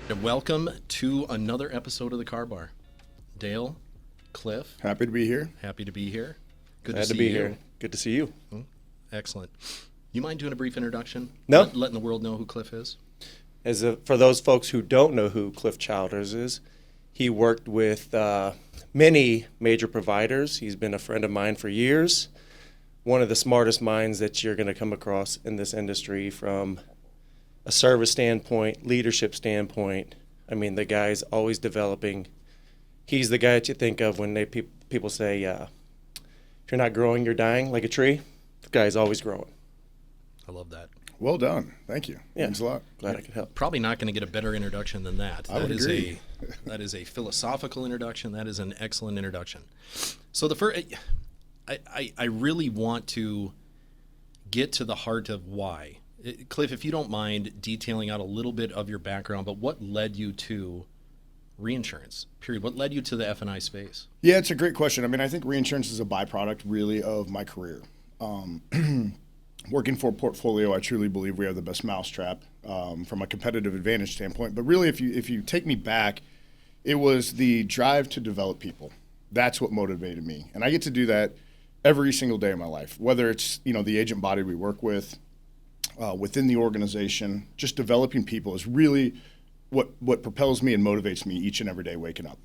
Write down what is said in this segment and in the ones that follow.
And welcome to another episode of the Car Bar. Dale, Cliff, Happy to be here. happy to be here. Good Glad to see to be you. here. Good to see you. Excellent. You mind doing a brief introduction? No. Letting the world know who Cliff is? For those folks who don't know who Cliff Childers is, he worked with many major providers. He's been a friend of mine for years. One of the smartest minds that you're going to come across in this industry from a service standpoint, leadership standpoint. I mean, the guy's always developing. He's the guy that you think of when people say, if you're not growing, you're dying like a tree. The guy's always growing. I love that. Well done. Thank you. Yeah. Means a lot. Glad I could help. Probably not going to get a better introduction than that. I would agree. That is a philosophical introduction. That is an excellent introduction. So the first, I really want to get to the heart of why. Cliff, if you don't mind detailing out a little bit of your background, but what led you to reinsurance, period? What led you to the F&I space? Yeah, it's a great question. I mean, I think reinsurance is a byproduct really of my career. Working for Portfolio, I truly believe we have the best mousetrap from a competitive advantage standpoint. But really, if you take me back, it was the drive to develop people. That's what motivated me. And I get to do that every single day of my life, whether it's, the agent body we work with, within the organization. Just developing people is really what propels me and motivates me each and every day waking up.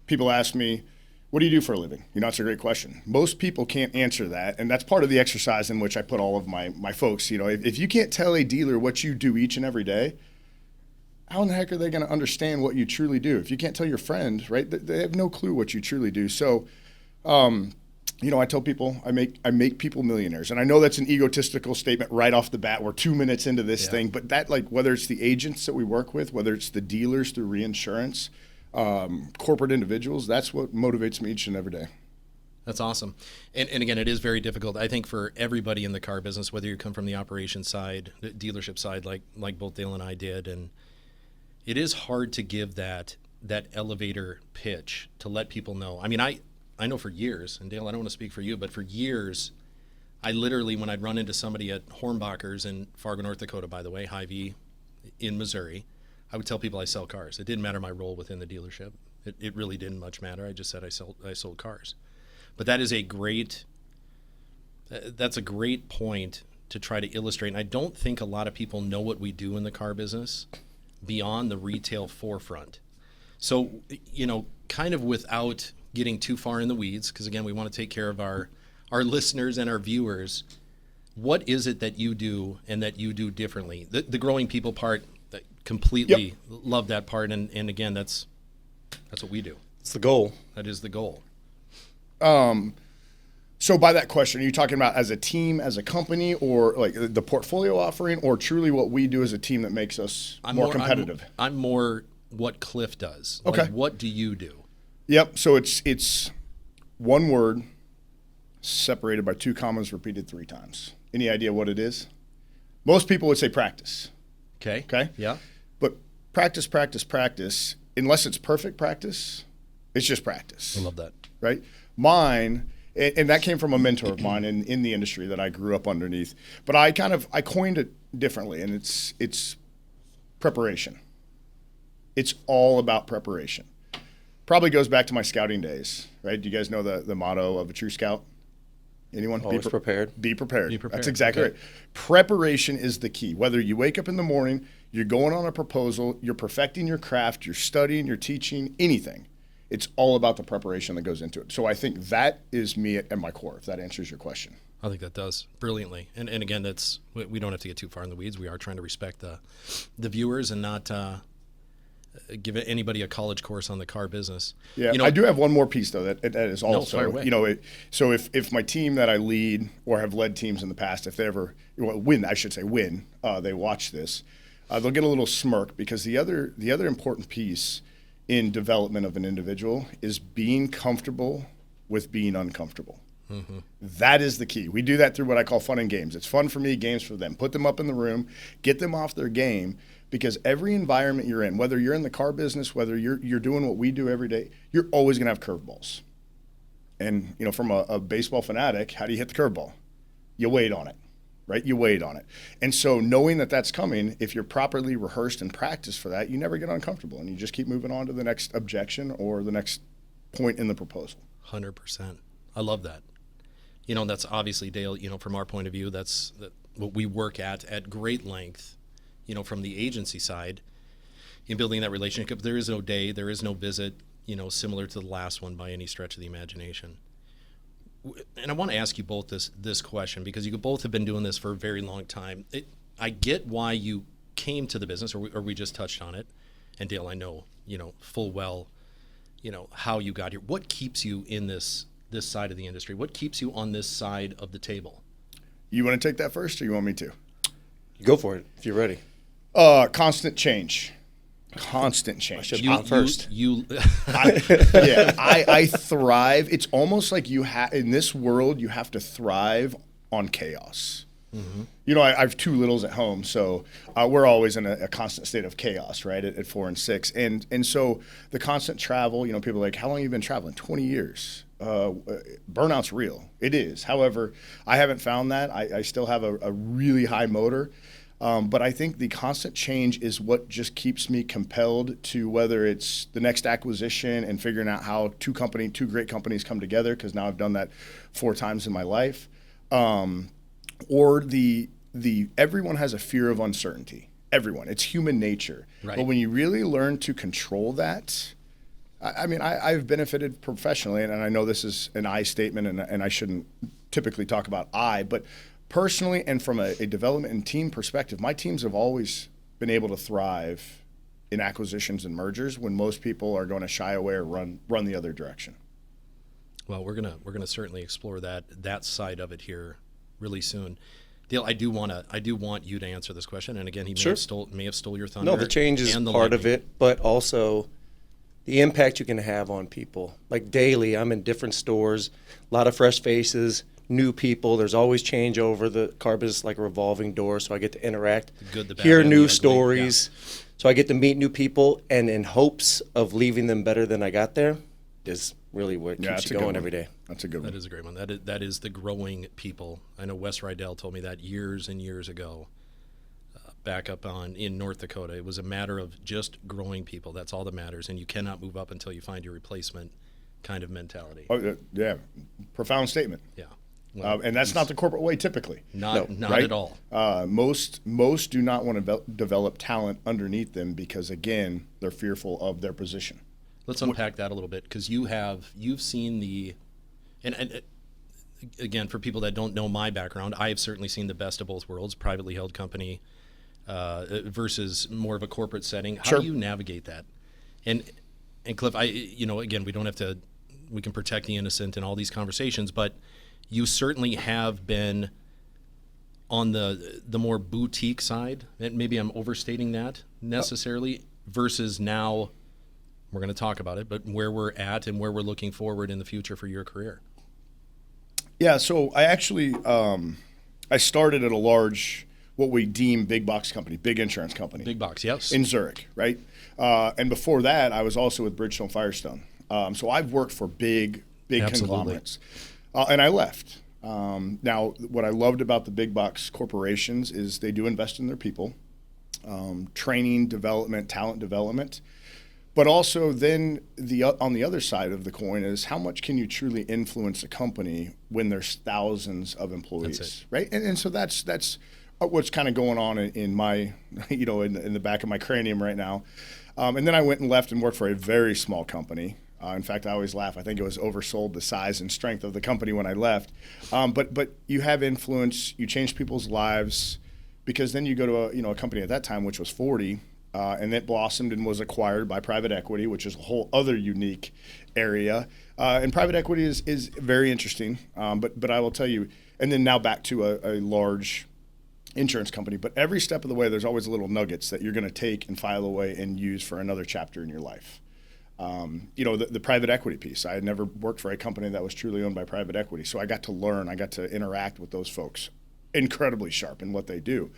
People ask me, what do you do for a living? It's a great question. Most people can't answer that, and that's part of the exercise in which I put all of my folks. If you can't tell a dealer what you do each and every day, how in the heck are they going to understand what you truly do? If you can't tell your friend, right, they have no clue what you truly do. So, I tell people I make people millionaires, and I know that's an egotistical statement right off the bat. We're 2 minutes into this thing, but that, whether it's the agents that we work with, whether it's the dealers through reinsurance, corporate individuals, that's what motivates me each and every day. That's awesome. And again, it is very difficult, I think, for everybody in the car business, whether you come from the operations side, the dealership side, like both Dale and I did. And it is hard to give that elevator pitch to let people know. I mean, I know for years, and Dale, I don't want to speak for you, but for years, I literally, when I'd run into somebody at Hornbacher's in Fargo, North Dakota, by the way, Hy-Vee in Missouri, I would tell people I sell cars. It didn't matter my role within the dealership. It really didn't much matter. I just said I sold cars. But that's a great point to try to illustrate. And I don't think a lot of people know what we do in the car business beyond the retail forefront. So, kind of without getting too far in the weeds, because again, we want to take care of our listeners and our viewers, what is it that you do and that you do differently? The growing people part, completely love that part, and again, that's what we do. It's the goal. That is the goal. So by that question, are you talking about as a team, as a company, or like the portfolio offering, or truly what we do as a team that makes us more competitive? I'm more what Cliff does. Okay. Like, what do you do? Yep. So it's one word separated by two commas repeated 3 times. Any idea what it is? Most people would say practice. Okay. Okay. Yeah. But practice, unless it's perfect practice, it's just practice. I love that. Right? Mine, and that came from a mentor of mine in the industry that I grew up underneath. But I coined it differently, and it's preparation. It's all about preparation. Probably goes back to my scouting days, right? Do you guys know the motto of a true scout? Anyone? Always prepared. Be prepared. Be prepared. That's exactly right. Preparation is the key. Whether you wake up in the morning, you're going on a proposal, you're perfecting your craft, you're studying, you're teaching, anything. It's all about the preparation that goes into it. So I think that is me at my core, if that answers your question. I think that does brilliantly. And again, we don't have to get too far in the weeds. We are trying to respect the viewers and not give anybody a college course on the car business. Yeah, I do have one more piece though that is also, fire away. So if my team that I lead or have led teams in the past, if they ever win, they watch this, they'll get a little smirk, because the other important piece in development of an individual is being comfortable with being uncomfortable. Mm-hmm. That is the key. We do that through what I call fun and games. It's fun for me, games for them. Put them up in the room, get them off their game, because every environment you're in, whether you're in the car business, whether you're doing what we do every day, you're always going to have curveballs. And, from a baseball fanatic, how do you hit the curveball? You wait on it, right? You wait on it. And so knowing that that's coming, if you're properly rehearsed and practiced for that, you never get uncomfortable and you just keep moving on to the next objection or the next point in the proposal. 100%. I love that. That's obviously, Dale, from our point of view, that's what we work at great length, from the agency side in building that relationship. There is no day, there is no visit, similar to the last one by any stretch of the imagination. And I want to ask you both this question, because you both have been doing this for a very long time. I get why you came to the business, or we just touched on it. And Dale, I know, full well, how you got here. What keeps you in this side of the industry? What keeps you on this side of the table? You want to take that first, or you want me to? Go for it if you're ready. Constant change. Constant change. I should have first. I thrive. It's almost like in this world, you have to thrive on chaos. Mm-hmm. I have two littles at home, so we're always in a constant state of chaos, right, at 4 and 6. And so the constant travel, people are like, how long have you been traveling? 20 years. Burnout's real. It is. However, I haven't found that. I still have a really high motor. But I think the constant change is what just keeps me compelled to, whether it's the next acquisition and figuring out how two great companies come together, because now I've done that 4 times in my life, or the everyone has a fear of uncertainty. Everyone. It's human nature. Right. But when you really learn to control that, I've benefited professionally, and I know this is an I statement, and I shouldn't typically talk about but personally, and from a development and team perspective, my teams have always been able to thrive in acquisitions and mergers when most people are going to shy away or run the other direction. Well, we're gonna certainly explore that side of it here really soon. Dale, I do want you to answer this question, and again, he may have stole your thunder. No, the change is part of it, but also the impact you can have on people. Like daily, I'm in different stores, a lot of fresh faces, new people. There's always change over. The car business like a revolving door, so I get to interact, the good, the bad, hear and the new ugly. stories. Yeah. So I get to meet new people, and in hopes of leaving them better than I got there is really what keeps you going every day. That's a good one. That is a great one. That is the growing people. I know Wes Rydell told me that years and years ago, back up in North Dakota. It was a matter of just growing people. That's all that matters, and you cannot move up until you find your replacement kind of mentality. Oh, yeah. Profound statement. Yeah. Well, and that's not the corporate way typically. Not right? at all. Most do not want to develop talent underneath them because, again, they're fearful of their position. Let's unpack that a little bit, because you've seen and again, for people that don't know my background, I have certainly seen the best of both worlds, privately held company versus more of a corporate setting. How do you navigate that? And Cliff, again, we can protect the innocent in all these conversations, but you certainly have been on the more boutique side, and maybe I'm overstating that necessarily, versus now, we're going to talk about it, but where we're at and where we're looking forward in the future for your career. Yeah, so I actually I started at a large, what we deem big box company, big insurance company. Big box, yes. In Zurich, right? And before that, I was also with Bridgestone Firestone. So I've worked for big conglomerates. And I left. Now, what I loved about the big box corporations is they do invest in their people, training, development, talent development. But also then on the other side of the coin is how much can you truly influence a company when there's thousands of employees, right? And so that's what's kind of going on in my, in the back of my cranium right now. And then I went and left and worked for a very small company. In fact, I always laugh. I think it was oversold the size and strength of the company when I left. But you have influence. You change people's lives, because then you go to a company at that time, which was 40, and it blossomed and was acquired by private equity, which is a whole other unique area. And private equity is very interesting. But I will tell you, and then now back to a large insurance company. But every step of the way, there's always little nuggets that you're going to take and file away and use for another chapter in your life. The private equity piece. I had never worked for a company that was truly owned by private equity. So I got to learn, I got to interact with those folks, incredibly sharp in what they do.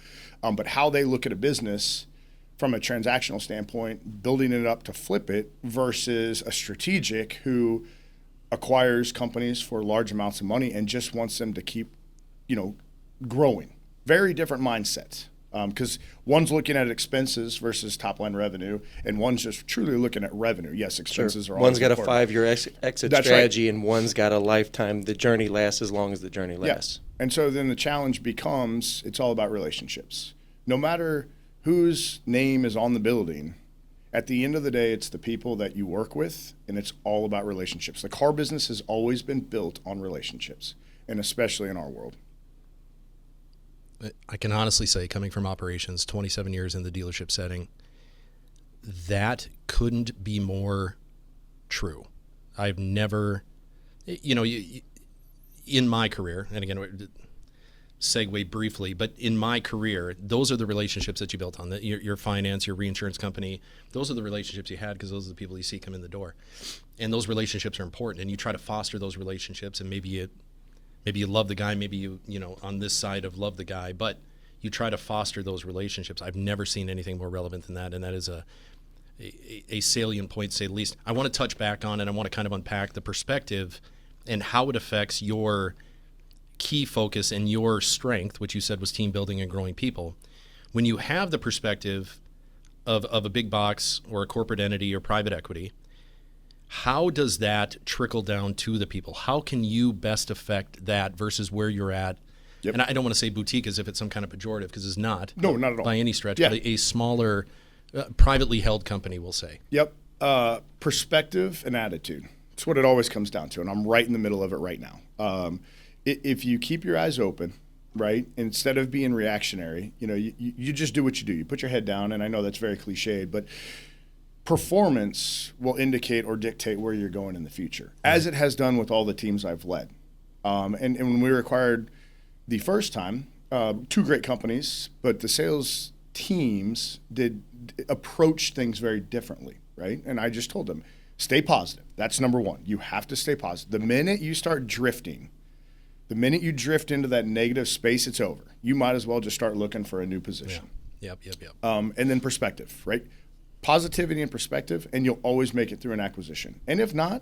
But how they look at a business from a transactional standpoint, building it up to flip it, versus a strategic who acquires companies for large amounts of money and just wants them to keep, growing. Very different mindsets. Because one's looking at expenses versus top line revenue, and one's just truly looking at revenue. Yes, expenses are always One's got important. a 5-year exit That's strategy, right. and one's got a lifetime. The journey lasts as long as the journey lasts. Yeah. And so then the challenge becomes it's all about relationships. No matter whose name is on the building, at the end of the day, it's the people that you work with, and it's all about relationships. The car business has always been built on relationships, and especially in our world. I can honestly say, coming from operations, 27 years in the dealership setting, that couldn't be more true. I've never, in my career, and again, segue briefly, but in my career, those are the relationships that you built on. Your finance, your reinsurance company, those are the relationships you had because those are the people you see come in the door. And those relationships are important, and you try to foster those relationships, and maybe you love the guy, maybe you on this side of love the guy, but you try to foster those relationships. I've never seen anything more relevant than that, and that is a salient point, to say the least. I want to touch back on, and I want to kind of unpack the perspective and how it affects your key focus and your strength, which you said was team building and growing people. When you have the perspective of a big box or a corporate entity or private equity, how does that trickle down to the people? How can you best affect that versus where you're at? Yep. And I don't want to say boutique as if it's some kind of pejorative, because it's not. No, not at all. By any stretch. Yeah. But a smaller, privately held company, we'll say. Yep. Perspective and attitude. It's what it always comes down to, and I'm right in the middle of it right now. If you keep your eyes open, right, instead of being reactionary, you just do what you do. You put your head down, and I know that's very cliched, but performance will indicate or dictate where you're going in the future, as it has done with all the teams I've led. And when we were acquired the first time, two great companies, but the sales teams did approach things very differently, right? And I just told them, stay positive. That's number one. You have to stay positive. The minute you start drifting, the minute you drift into that negative space, it's over. You might as well just start looking for a new position. Yeah. Yep. And then perspective, right? Positivity and perspective, and you'll always make it through an acquisition. And if not,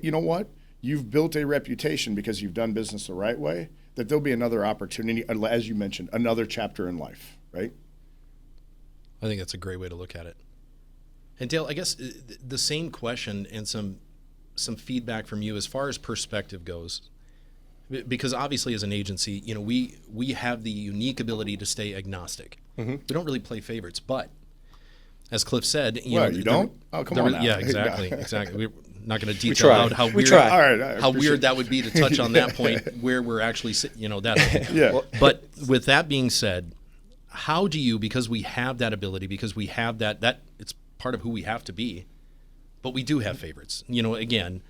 you know what? You've built a reputation because you've done business the right way, that there'll be another opportunity, as you mentioned, another chapter in life, right? I think that's a great way to look at it. And Dale, I guess the same question and some feedback from you as far as perspective goes, because obviously as an agency, we have the unique ability to stay agnostic. Mm-hmm. We don't really play favorites, but as Cliff said, you don't? Oh, come on now. Yeah, exactly. We're not going to detail out how weird, All right, how weird that would be to touch on that point where we're actually, that. Yeah. But with that being said, how do you, because we have that ability, because we have that it's part of who we have to be, but we do have favorites. Again,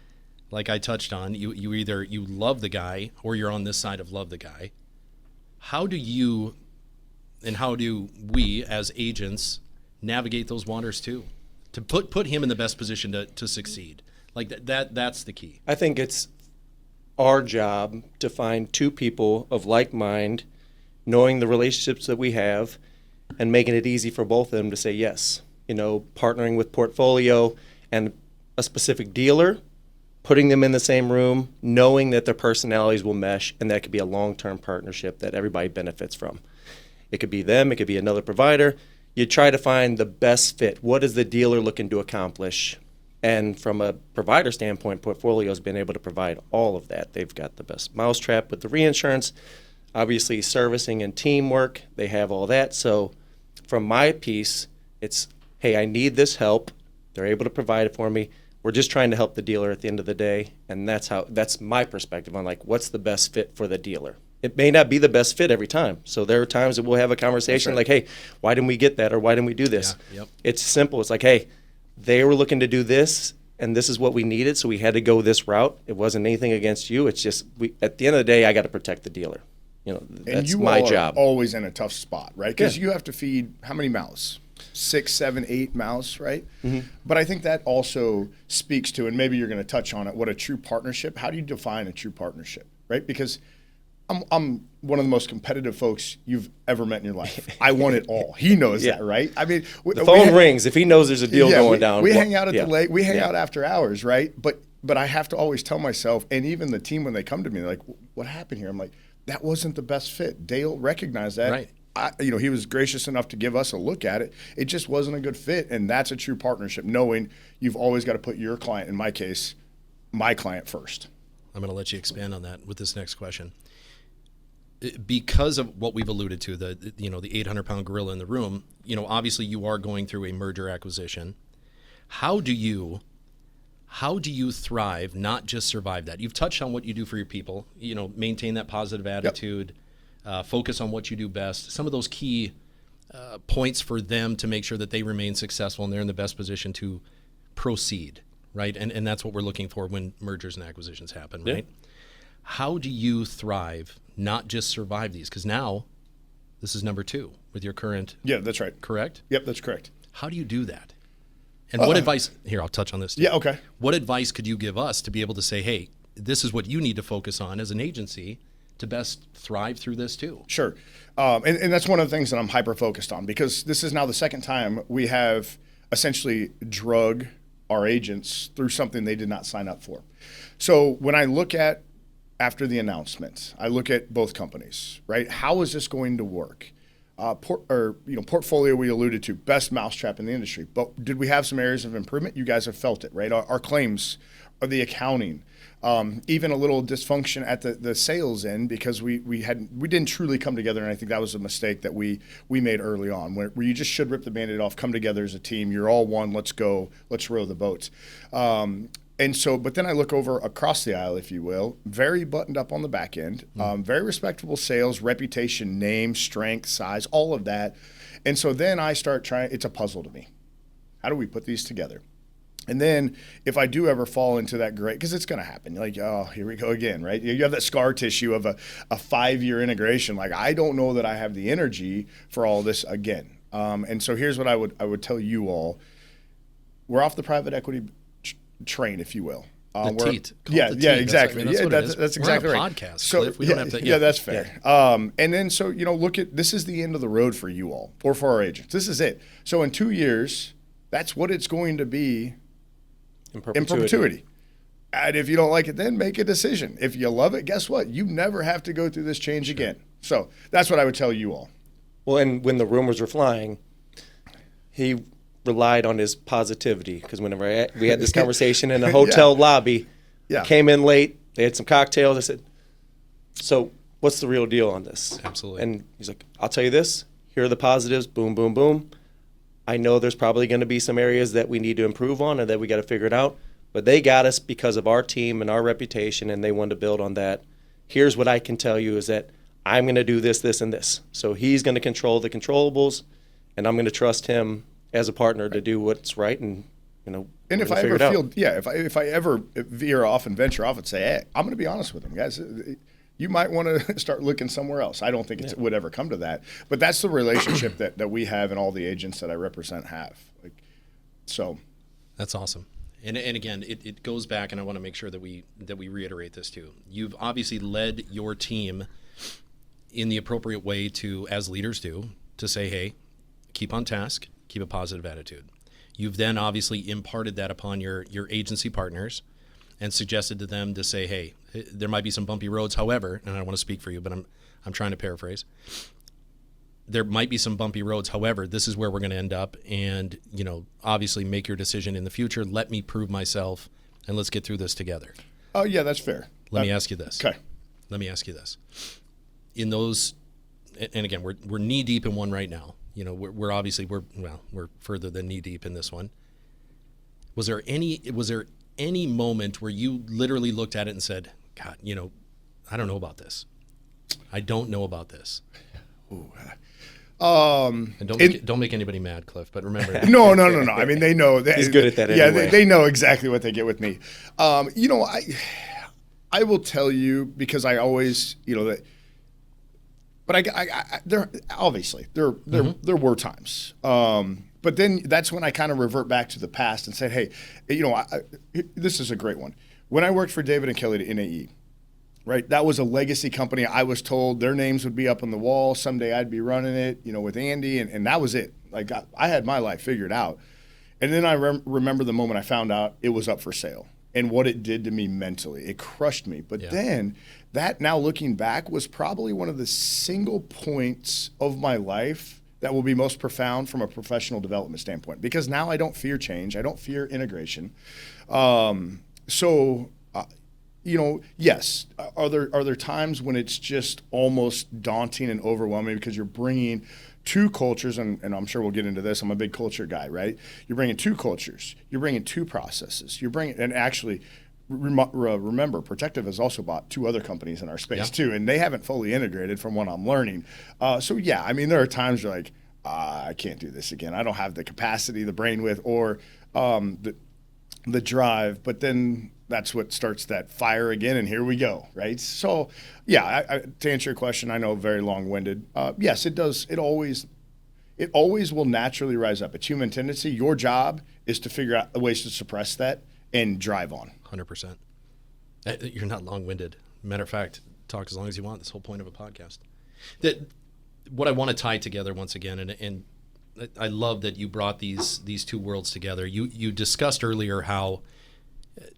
like I touched on, you either you love the guy or you're on this side of love the guy. How do you and how do we as agents navigate those waters too, to put him in the best position to succeed? Like that's the key. I think it's our job to find two people of like mind, knowing the relationships that we have, and making it easy for both of them to say yes. Partnering with Portfolio and a specific dealer, putting them in the same room, knowing that their personalities will mesh, and that could be a long-term partnership that everybody benefits from. It could be them, it could be another provider. You try to find the best fit. What is the dealer looking to accomplish? And from a provider standpoint, Portfolio has been able to provide all of that. They've got the best mousetrap with the reinsurance, obviously servicing and teamwork. They have all that. So from my piece, it's, hey, I need this help. They're able to provide it for me. We're just trying to help the dealer at the end of the day. And that's my perspective on what's the best fit for the dealer. It may not be the best fit every time. So there are times that we'll have a conversation like, hey, why didn't we get that, or why didn't we do this? Yeah, yep. It's simple. It's like, hey, they were looking to do this, and this is what we needed, so we had to go this route. It wasn't anything against you. It's just, at the end of the day, I got to protect the dealer. That's my job. Are always in a tough spot, right? Because you have to feed how many mouths? 6, 7, 8 mouths, right? Mm-hmm. But I think that also speaks to, and maybe you're going to touch on it, what a true partnership. How do you define a true partnership, right? Because I'm one of the most competitive folks you've ever met in your life. I want it all. He knows that, right? I mean, the phone rings if he knows there's a deal going down. We hang out at the lake. We hang out after hours, right? But I have to always tell myself, and even the team when they come to me, they're like, "What happened here?" I'm like, that wasn't the best fit. Dale recognized that. Right. He was gracious enough to give us a look at it. It just wasn't a good fit, and that's a true partnership, knowing you've always got to put your client, in my case, my client first. I'm going to let you expand on that with this next question. Because of what we've alluded to, the 800-pound gorilla in the room, obviously you are going through a merger acquisition. How do you thrive, not just survive that? You've touched on what you do for your people, maintain that positive attitude, focus on what you do best. Some of those key points for them to make sure that they remain successful and they're in the best position to proceed, right? And that's what we're looking for when mergers and acquisitions happen, right? Yeah. How do you thrive, not just survive these? Because now this is number 2 with your current. Yeah, that's right. Correct? Yep, that's correct. How do you do that? And what advice, here, I'll touch on this too. Yeah, okay. What advice could you give us to be able to say, hey, this is what you need to focus on as an agency to best thrive through this too? Sure. And that's one of the things that I'm hyper-focused on, because this is now the second time we have essentially drug our agents through something they did not sign up for. So when I look at, after the announcements, I look at both companies, right? How is this going to work? Portfolio, we alluded to, best mousetrap in the industry. But did we have some areas of improvement? You guys have felt it, right? Our claims, or the accounting, even a little dysfunction at the sales end, because we didn't truly come together, and I think that was a mistake that we made early on, where you just should rip the Band-Aid off, come together as a team. You're all one. Let's go. Let's row the boats. And so, but then I look over across the aisle, if you will, very buttoned up on the back end, very respectable sales, reputation, name, strength, size, all of that. And so then I start trying, it's a puzzle to me. How do we put these together? And then if I do ever fall into that great, because it's going to happen, like, oh, here we go again, right? You have that scar tissue of a 5-year integration. Like, I don't know that I have the energy for all this again. And so here's what I would tell you all. We're off the private equity train, if you will. Yeah, exactly. That's exactly right. Podcast, so Cliff. We don't have to. Yeah, that's fair. Yeah. And then so look at, this is the end of the road for you all, or for our agents. This is it. So in 2 years, that's what it's going to be in perpetuity. And if you don't like it, then make a decision. If you love it, guess what? You never have to go through this change again. So that's what I would tell you all. Well, and when the rumors were flying, he relied on his positivity, because whenever we had this conversation in a hotel lobby, came in late, they had some cocktails. I said, so what's the real deal on this? Absolutely. And he's like, I'll tell you this. Here are the positives. Boom, boom, boom. I know there's probably going to be some areas that we need to improve on and that we got to figure it out. But they got us because of our team and our reputation, and they wanted to build on that. Here's what I can tell you is that I'm going to do this, this, and this. So he's going to control the controllables, and I'm going to trust him as a partner to do what's right, and and if I ever feel, if I ever veer off and venture off and say, hey, I'm going to be honest with them, guys, you might want to start looking somewhere else. I don't think it would ever come to that, but that's the relationship that we have, and all the agents that I represent have. So that's awesome. And again, it goes back, and I want to make sure that we reiterate this too. You've obviously led your team in the appropriate way to, as leaders do, to say, hey, keep on task. Keep a positive attitude. You've then obviously imparted that upon your agency partners and suggested to them to say, hey, there might be some bumpy roads. However, and I don't want to speak for you, but I'm trying to paraphrase. There might be some bumpy roads. However, this is where we're going to end up. And, obviously make your decision in the future. Let me prove myself, and let's get through this together. Oh, yeah, that's fair. Let me ask you this. Okay. Let me ask you this. In those, and again, we're knee deep in one right now. We're obviously we're further than knee deep in this one. Was there any moment where you literally looked at it and said, God, I don't know about this. I don't know about this. Ooh. And don't make anybody mad, Cliff. But remember, no. I mean, they know. He's good at that. Yeah, anyway. they know exactly what they get with me. I will tell you, because I always, that. But there obviously there were times, but then that's when I kind of revert back to the past and said, hey, this is a great one. When I worked for David and Kelly at NAE, right? That was a legacy company. I was told their names would be up on the wall someday. I'd be running it, with Andy, and that was it. Like I had my life figured out, and then I remember the moment I found out it was up for sale and what it did to me mentally. It crushed me. But then that, now looking back, was probably one of the single points of my life that will be most profound from a professional development standpoint, because now I don't fear change. I don't fear integration. Yes, are there times when it's just almost daunting and overwhelming because you're bringing two cultures, and I'm sure we'll get into this. I'm a big culture guy, right? You're bringing two cultures. You're bringing two processes. And actually, remember, Protective has also bought two other companies in our space too, and they haven't fully integrated from what I'm learning. There are times you're like, I can't do this again. I don't have the capacity, the brainwidth, or the drive. But then that's what starts that fire again, and here we go, right? So, to answer your question, I know very long-winded. Yes, it does. It always will naturally rise up. It's human tendency. Your job is to figure out ways to suppress that and drive on. 100%. You're not long-winded. Matter of fact, talk as long as you want. This whole point of a podcast. What I want to tie together once again, and I love that you brought these two worlds together. You discussed earlier how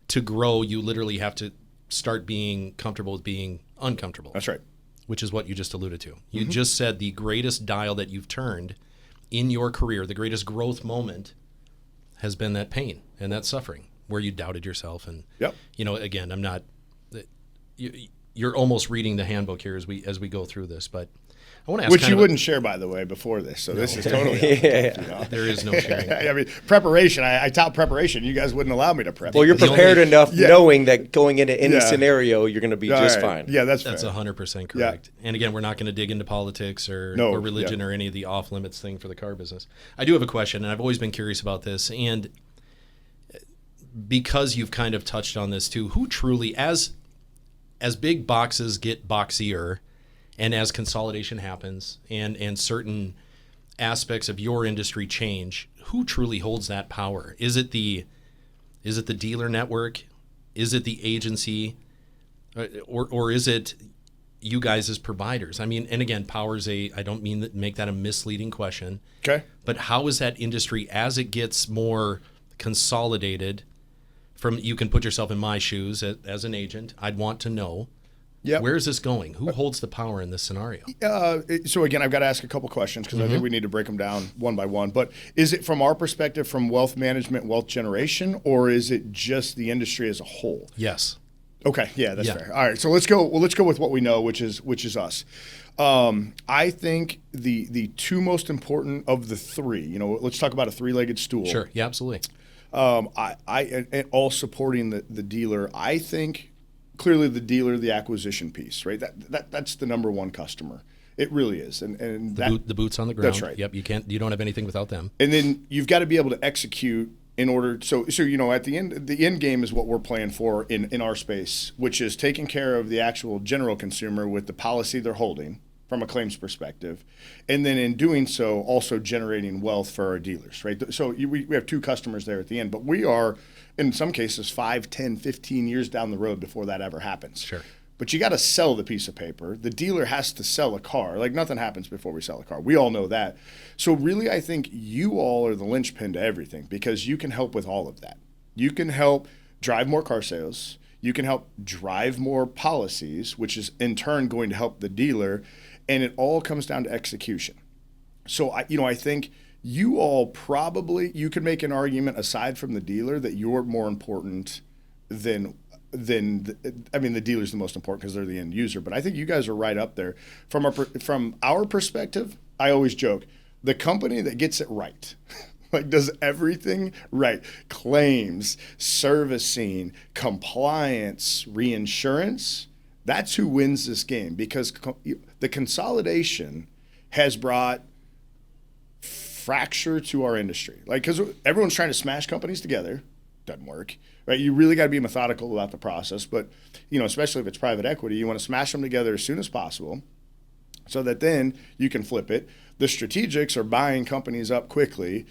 to grow, you literally have to start being comfortable with being uncomfortable. That's right. Which is what you just alluded to. You just said the greatest dial that you've turned in your career, the greatest growth moment has been that pain and that suffering where you doubted yourself. And, again, I'm not, you're almost reading the handbook here as we go through this, but I want to ask, which you wouldn't share, by the way, before this. So this is totally There is no sharing. I mean, preparation. I tout preparation. You guys wouldn't allow me to prep. Well, you're prepared enough, knowing that going into any scenario, you're going to be just fine. Yeah, that's 100% correct. And again, we're not going to dig into politics or religion or any of the off limits thing for the car business. I do have a question, and I've always been curious about this. And because you've kind of touched on this too, who truly, as big boxes get boxier, and as consolidation happens and certain aspects of your industry change, who truly holds that power? Is it the dealer network? Is it the agency? Or is it you guys as providers? I mean, and again, power is I don't mean that make that a misleading question. Okay. But how is that industry, as it gets more consolidated, you can put yourself in my shoes as an agent, I'd want to know, where is this going? Who holds the power in this scenario? So again, I've got to ask a couple questions because I think we need to break them down one by one. But is it from our perspective, from wealth management, wealth generation, or is it just the industry as a whole? Yes. Okay. Yeah, that's fair. All right. So let's go with what we know, which is us. I think the two most important of the three. Let's talk about a three-legged stool. Sure. Yeah. Absolutely. And all supporting the dealer. I think clearly the dealer, the acquisition piece, right? That's the number one customer. It really is. And the boots on the ground. That's right. Yep. You don't have anything without them. And then you've got to be able to execute in order. So at the end game is what we're playing for in our space, which is taking care of the actual general consumer with the policy they're holding from a claims perspective, and then in doing so, also generating wealth for our dealers, right? So we have two customers there at the end, but we are, in some cases, 5, 10, 15 years down the road before that ever happens. Sure. But you got to sell the piece of paper. The dealer has to sell a car. Like, nothing happens before we sell a car. We all know that. So really, I think you all are the linchpin to everything, because you can help with all of that. You can help drive more car sales. You can help drive more policies, which is in turn going to help the dealer. And it all comes down to execution. So I think you all you could make an argument aside from the dealer that you're more important than the dealer's the most important because they're the end user. But I think you guys are right up there. From our perspective, I always joke, the company that gets it right, like does everything right, claims, servicing, compliance, reinsurance, that's who wins this game, because the consolidation has brought fracture to our industry. Like, because everyone's trying to smash companies together. Doesn't work, right? You really got to be methodical about the process. But, especially if it's private equity, you want to smash them together as soon as possible so that then you can flip it. The strategics are buying companies up quickly,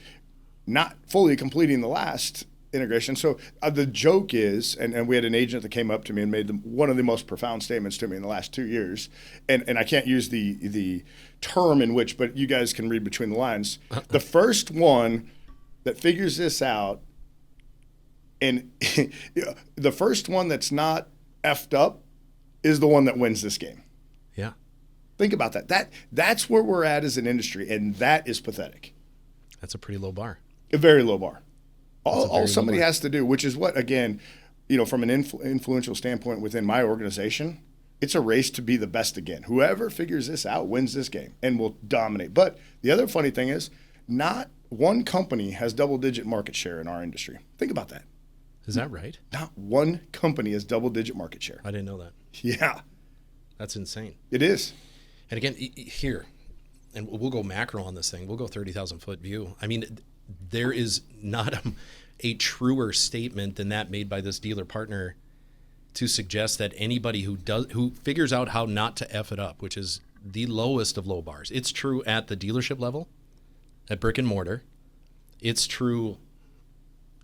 not fully completing the last integration. So the joke is, and we had an agent that came up to me and made one of the most profound statements to me in the last 2 years, and I can't use the term in which, but you guys can read between the lines. The first one that figures this out, and the first one that's not effed up is the one that wins this game. Yeah. Think about that. That's where we're at as an industry, and that is pathetic. That's a pretty low bar. A very low bar. All very somebody low bar. has to do, which is what, again, from an influential standpoint within my organization, it's a race to be the best again. Whoever figures this out wins this game and will dominate. But the other funny thing is, not one company has double-digit market share in our industry. Think about that. Is that right? Not one company has double-digit market share. I didn't know that. Yeah, That's insane. it is. And again, here, and we'll go macro on this thing. We'll go 30,000 foot view. I mean, there is not a truer statement than that made by this dealer partner to suggest that anybody who figures out how not to F it up, which is the lowest of low bars. It's true at the dealership level, at brick and mortar. It's true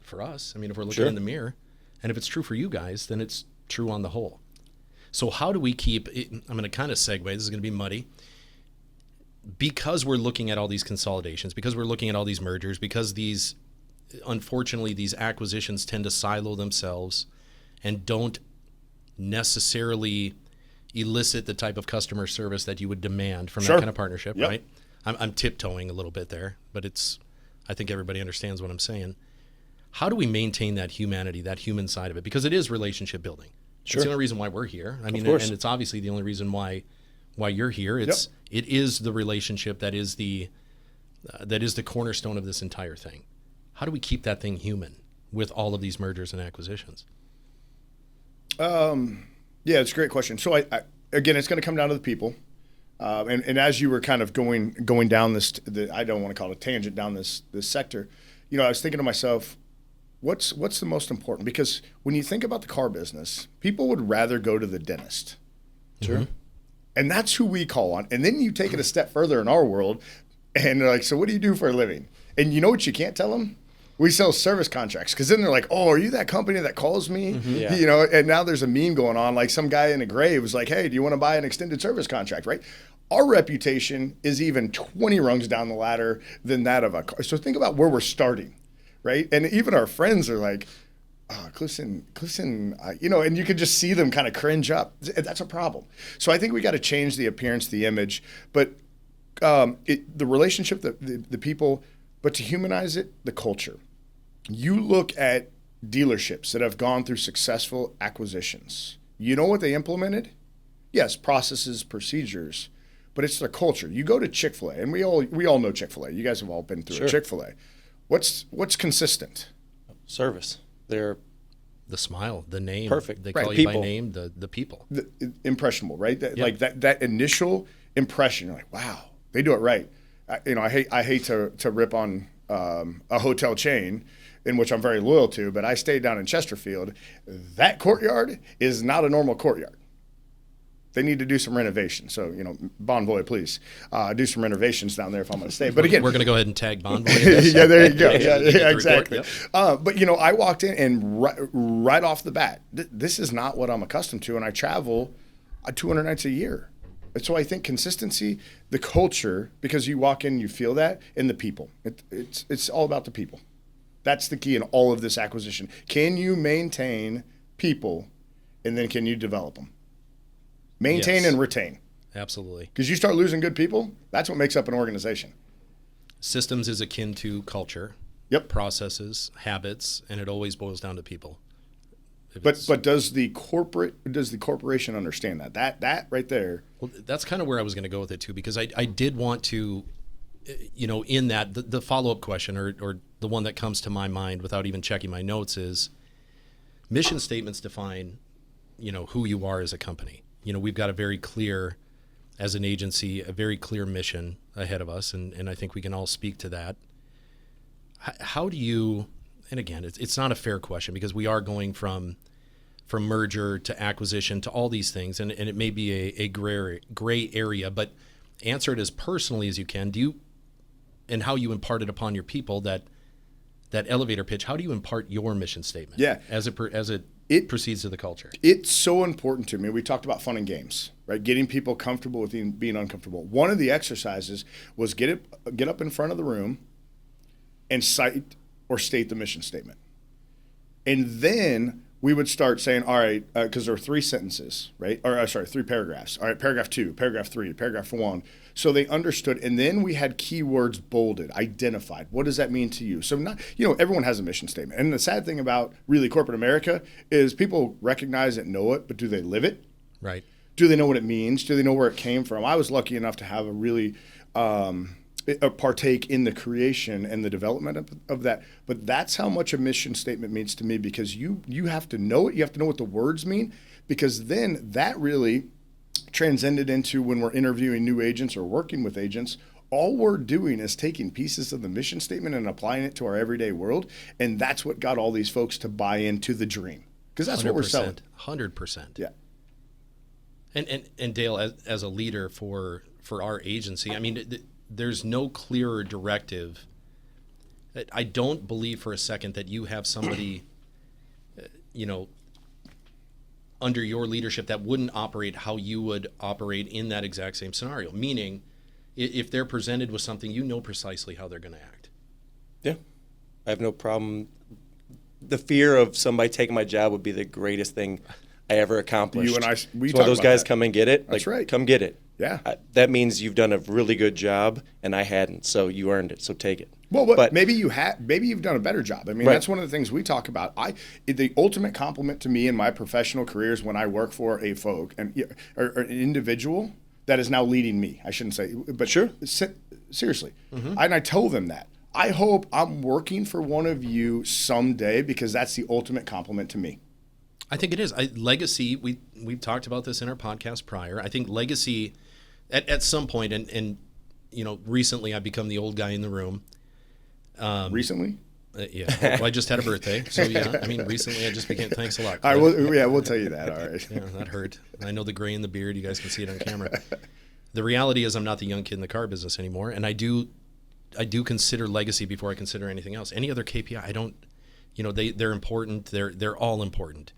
for us. I mean, if we're looking in the mirror, and if it's true for you guys, then it's true on the whole. So how do we keep it? I'm going to kind of segue. This is going to be muddy. Because we're looking at all these consolidations, because we're looking at all these mergers, because unfortunately, these acquisitions tend to silo themselves and don't necessarily elicit the type of customer service that you would demand from that kind of partnership, right? I'm tiptoeing a little bit there, but I think everybody understands what I'm saying. How do we maintain that humanity, that human side of it? Because it is relationship building. It's the only reason why we're here. I mean, and it's obviously the only reason why you're here. It is the relationship that is the cornerstone of this entire thing. How do we keep that thing human with all of these mergers and acquisitions? Yeah, it's a great question. So I again, it's going to come down to the people. And as you were kind of going down this, I don't want to call it a tangent down this sector, I was thinking to myself, what's the most important? Because when you think about the car business, people would rather go to the dentist. Sure. Mm-hmm. And that's who we call on. And then you take it a step further in our world, and they're like, so what do you do for a living? And you know what you can't tell them? We sell service contracts. Because then they're like, oh, are you that company that calls me? Mm-hmm. Yeah. And now there's a meme going on. Like some guy in a grave was like, hey, do you want to buy an extended service contract, right? Our reputation is even 20 rungs down the ladder than that of a car. So think about where we're starting, right? And even our friends are like, Clifton, and you can just see them kind of cringe up. That's a problem. So I think we got to change the appearance, the image, but the relationship, the people, but to humanize it, the culture. You look at dealerships that have gone through successful acquisitions. You know what they implemented? Yes, processes, procedures, but it's their culture. You go to Chick-fil-A, and we all know Chick-fil-A. You guys have all been through a Chick-fil-A. What's consistent? Service. They're the smile, the name. Perfect. They call you by name, the people. Impressionable, right? Like that initial impression, you're like, wow, they do it right. I hate to rip on a hotel chain in which I'm very loyal to, but I stayed down in Chesterfield. That courtyard is not a normal courtyard. They need to do some renovation. So, Bon Voy, please do some renovations down there if I'm going to stay. But again, we're going to go ahead and tag Bon Voy. Yeah, there you go. Yeah, exactly. Yep. But I walked in and right off the bat, this is not what I'm accustomed to, and I travel 200 nights a year. And so I think consistency, the culture, because you walk in, you feel that, and the people. It's all about the people. That's the key in all of this acquisition. Can you maintain people, and then can you develop them? Maintain and retain. Absolutely. Because you start losing good people, that's what makes up an organization. Systems is akin to culture. Yep. Processes, habits, and it always boils down to people. But does the corporation understand that? That right there? Well, that's kind of where I was going to go with it too, because I did want to, in that the follow-up question or the one that comes to my mind without even checking my notes is mission statements define, who you are as a company. We've got a very clear, as an agency, a very clear mission ahead of us, and I think we can all speak to that. How do you, and again, it's not a fair question because we are going from merger to acquisition to all these things, and it may be a gray area, but answer it as personally as you can. And how you impart it upon your people, that elevator pitch, how do you impart your mission statement? Yeah. As it proceeds to the culture. It's so important to me. We talked about fun and games, right? Getting people comfortable with being uncomfortable. One of the exercises was get up in front of the room and cite or state the mission statement. And then we would start saying, all right, because there are three sentences, right? Or sorry, three paragraphs. All right, paragraph 2, paragraph 3, paragraph 1. So they understood, and then we had keywords bolded, identified. What does that mean to you? So not, everyone has a mission statement. And the sad thing about really corporate America is people recognize it, know it, but do they live it? Right. Do they know what it means? Do they know where it came from? I was lucky enough to have a really partake in the creation and the development of that. But that's how much a mission statement means to me, because you have to know it. You have to know what the words mean, because then that really transcended into when we're interviewing new agents or working with agents. All we're doing is taking pieces of the mission statement and applying it to our everyday world. And that's what got all these folks to buy into the dream, because that's what we're selling. 100%. Yeah. And Dale, as a leader for our agency, I mean, there's no clearer directive. I don't believe for a second that you have somebody, under your leadership that wouldn't operate how you would operate in that exact same scenario. Meaning, if they're presented with something, precisely how they're going to act. Yeah, I have no problem. The fear of somebody taking my job would be the greatest thing I ever accomplished. You and I, we so talk those about guys that. come and get it. That's right. Come get it. Yeah. That means you've done a really good job, and I hadn't. So you earned it. So take it. Well, but maybe you've done a better job. I mean, right. That's one of the things we talk about. The ultimate compliment to me in my professional career is when I work for a folk or an individual that is now leading me. I shouldn't say, but sure. Seriously, and I tell them that. I hope I'm working for one of you someday, because that's the ultimate compliment to me. I think it is. Legacy, we've talked about this in our podcast prior. I think legacy, at some point, and recently I've become the old guy in the room. Recently? Yeah. Well, I just had a birthday. So, yeah, I mean, recently I just became, thanks a lot. All right, we'll tell you that. All right. Yeah, that hurt. I know the gray in the beard. You guys can see it on camera. The reality is I'm not the young kid in the car business anymore. And I do consider legacy before I consider anything else. Any other KPI, I don't, they're important. They're all important.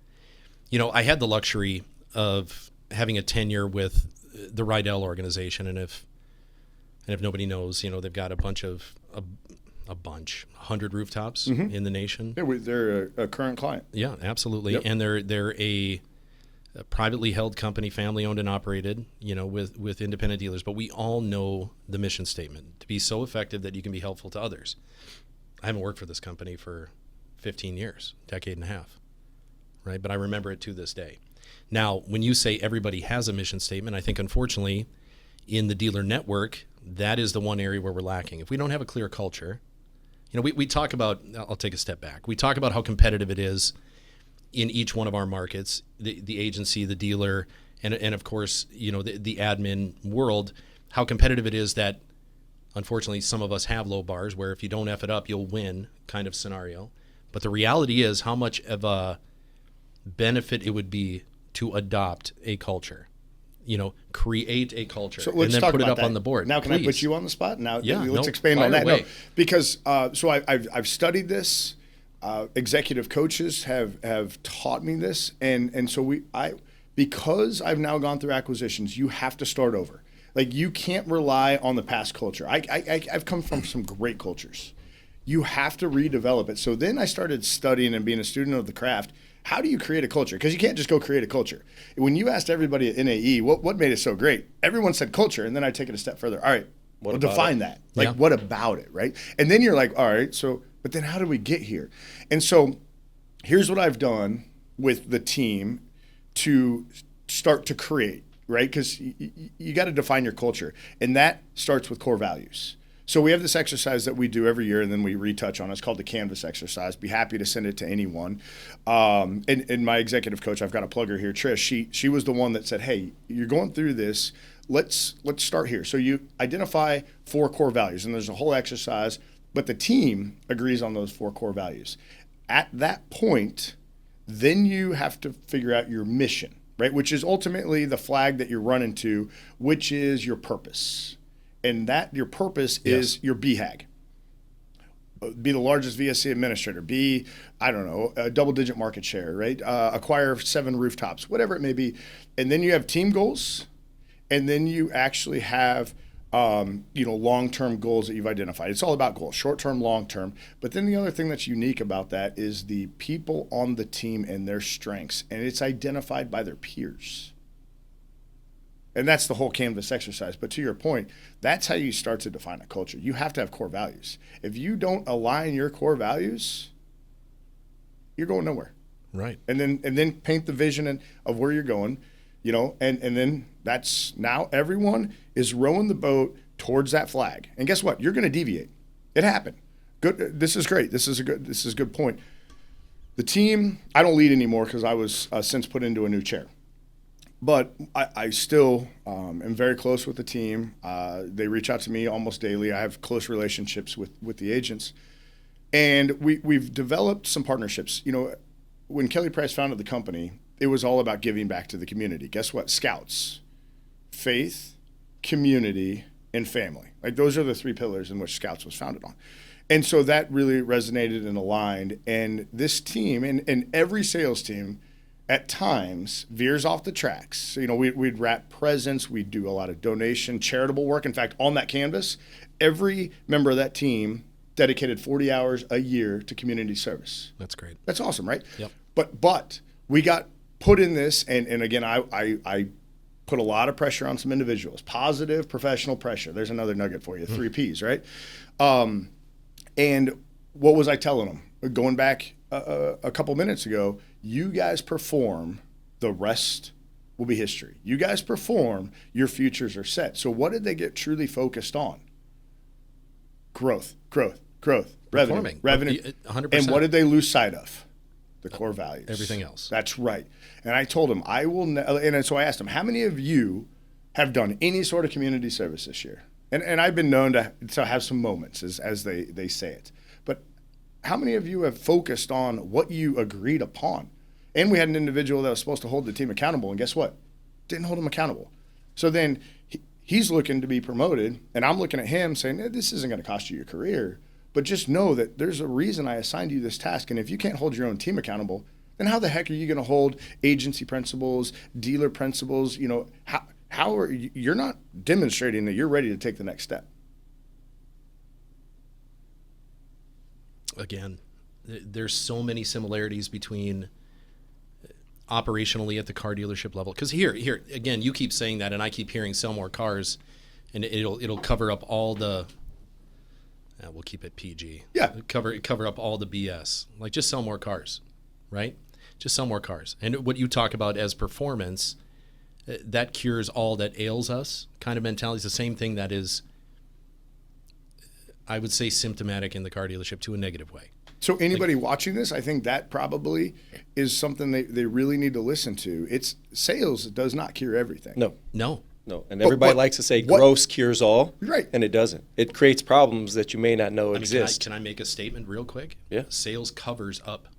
I had the luxury of having a tenure with the Rydell organization, and if nobody knows, they've got a bunch, 100 rooftops in the nation. Yeah, they're a current client. Yeah, absolutely. Yep. And they're a privately held company, family owned and operated, with independent dealers. But we all know the mission statement: to be so effective that you can be helpful to others. I haven't worked for this company for 15 years, decade and a half. Right, but I remember it to this day. Now, when you say everybody has a mission statement, I think unfortunately in the dealer network, that is the one area where we're lacking. If we don't have a clear culture, we talk about, I'll take a step back. We talk about how competitive it is in each one of our markets, the agency, the dealer, and of course, the admin world, how competitive it is that unfortunately some of us have low bars where if you don't F it up, you'll win kind of scenario. But the reality is how much of a benefit it would be to adopt a culture, create a culture, so let's and then talk put it about up that. on the board. Now, can Please. I put you on the spot? Now, yeah, let's expand on that. Away. No, because so I've studied this. Executive coaches have taught me this, and so because I've now gone through acquisitions, you have to start over. Like, you can't rely on the past culture. I've come from some great cultures. You have to redevelop it. So then I started studying and being a student of the craft. How do you create a culture? Because you can't just go create a culture. When you asked everybody at NAE, what made it so great? Everyone said culture, and then I take it a step further. All right, well, define that. Like, what about it, right? And then you're like, all right, but then how did we get here? And so here's what I've done with the team to start to create, right? Because you got to define your culture, and that starts with core values. So we have this exercise that we do every year, and then we retouch on it. It's called the Canvas exercise. Be happy to send it to anyone. And my executive coach, I've got a plugger here, Trish. She was the one that said, "Hey, you're going through this. Let's start here." So you identify 4 core values, and there's a whole exercise, but the team agrees on those 4 core values. At that point, then you have to figure out your mission, right? Which is ultimately the flag that you're running to, which is your purpose. And that your purpose is your BHAG. Be the largest VSC administrator. Be, I don't know, a double-digit market share, right? Acquire 7 rooftops, whatever it may be. And then you have team goals, and then you actually have long-term goals that you've identified. It's all about goals, short-term, long-term. But then the other thing that's unique about that is the people on the team and their strengths, and it's identified by their peers. And that's the whole Canvas exercise. But to your point, that's how you start to define a culture. You have to have core values. If you don't align your core values, you're going nowhere. Right. And then paint the vision of where you're going, and then that's now everyone is rowing the boat towards that flag. And guess what? You're going to deviate. It happened. Good. This is great. This is a good point. The team, I don't lead anymore because I was since put into a new chair. But I still am very close with the team. They reach out to me almost daily. I have close relationships with the agents. And we've developed some partnerships. When Kelly Price founded the company, it was all about giving back to the community. Guess what? Scouts, faith, community, and family. Like those are the three pillars in which Scouts was founded on. And so that really resonated and aligned. And this team and every sales team at times veers off the tracks. We'd wrap presents, we'd do a lot of donation, charitable work. In fact, on that canvas, every member of that team dedicated 40 hours a year to community service. That's great. That's awesome, right? Yep. But we got put in this, and again, I put a lot of pressure on some individuals. Positive professional pressure. There's another nugget for you. 3 Ps, right? And what was I telling them? Going back a couple minutes ago, you guys perform, the rest will be history. You guys perform, your futures are set. So what did they get truly focused on? Growth, Performing. revenue. 100%. And what did they lose sight of? The core values. Everything else. That's right. And I told him, and so I asked him, how many of you have done any sort of community service this year? And I've been known to have some moments, as they say it. But how many of you have focused on what you agreed upon? And we had an individual that was supposed to hold the team accountable, and guess what? Didn't hold him accountable. So then he's looking to be promoted, and I'm looking at him saying, this isn't going to cost you your career, but just know that there's a reason I assigned you this task, and if you can't hold your own team accountable, then how the heck are you going to hold agency principals, dealer principals? How are you're not demonstrating that you're ready to take the next step. Again, there's so many similarities between operationally at the car dealership level. Because here again, you keep saying that, and I keep hearing sell more cars, and it'll cover up all the. We'll keep it PG. Yeah. Cover up all the BS. Like just sell more cars, right? Just sell more cars. And what you talk about as performance, that cures all that ails us. Kind of mentality is the same thing that is, I would say, symptomatic in the car dealership to a negative way. So anybody watching this, I think that probably is something they really need to listen to. It's sales does not cure everything. No. And everybody likes to say gross cures all. Right. And it doesn't. It creates problems that you may not know exist. Can I make a statement real quick? Yeah. Sales covers up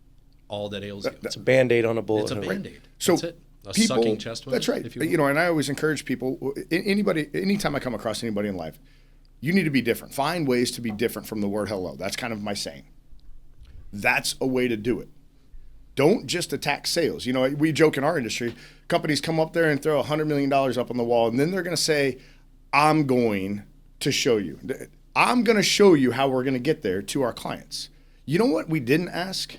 all that ails you. It's a Band-Aid on a bullet. It's a Band-Aid. So that's it. A sucking chest wound. That's right. If you will. And I always encourage people, anytime I come across anybody in life, you need to be different. Find ways to be different from the word hello. That's kind of my saying. That's a way to do it. Don't just attack sales. We joke in our industry, companies come up there and throw $100 million up on the wall, and then they're going to say, I'm going to show you. I'm going to show you how we're going to get there to our clients. You know what we didn't ask?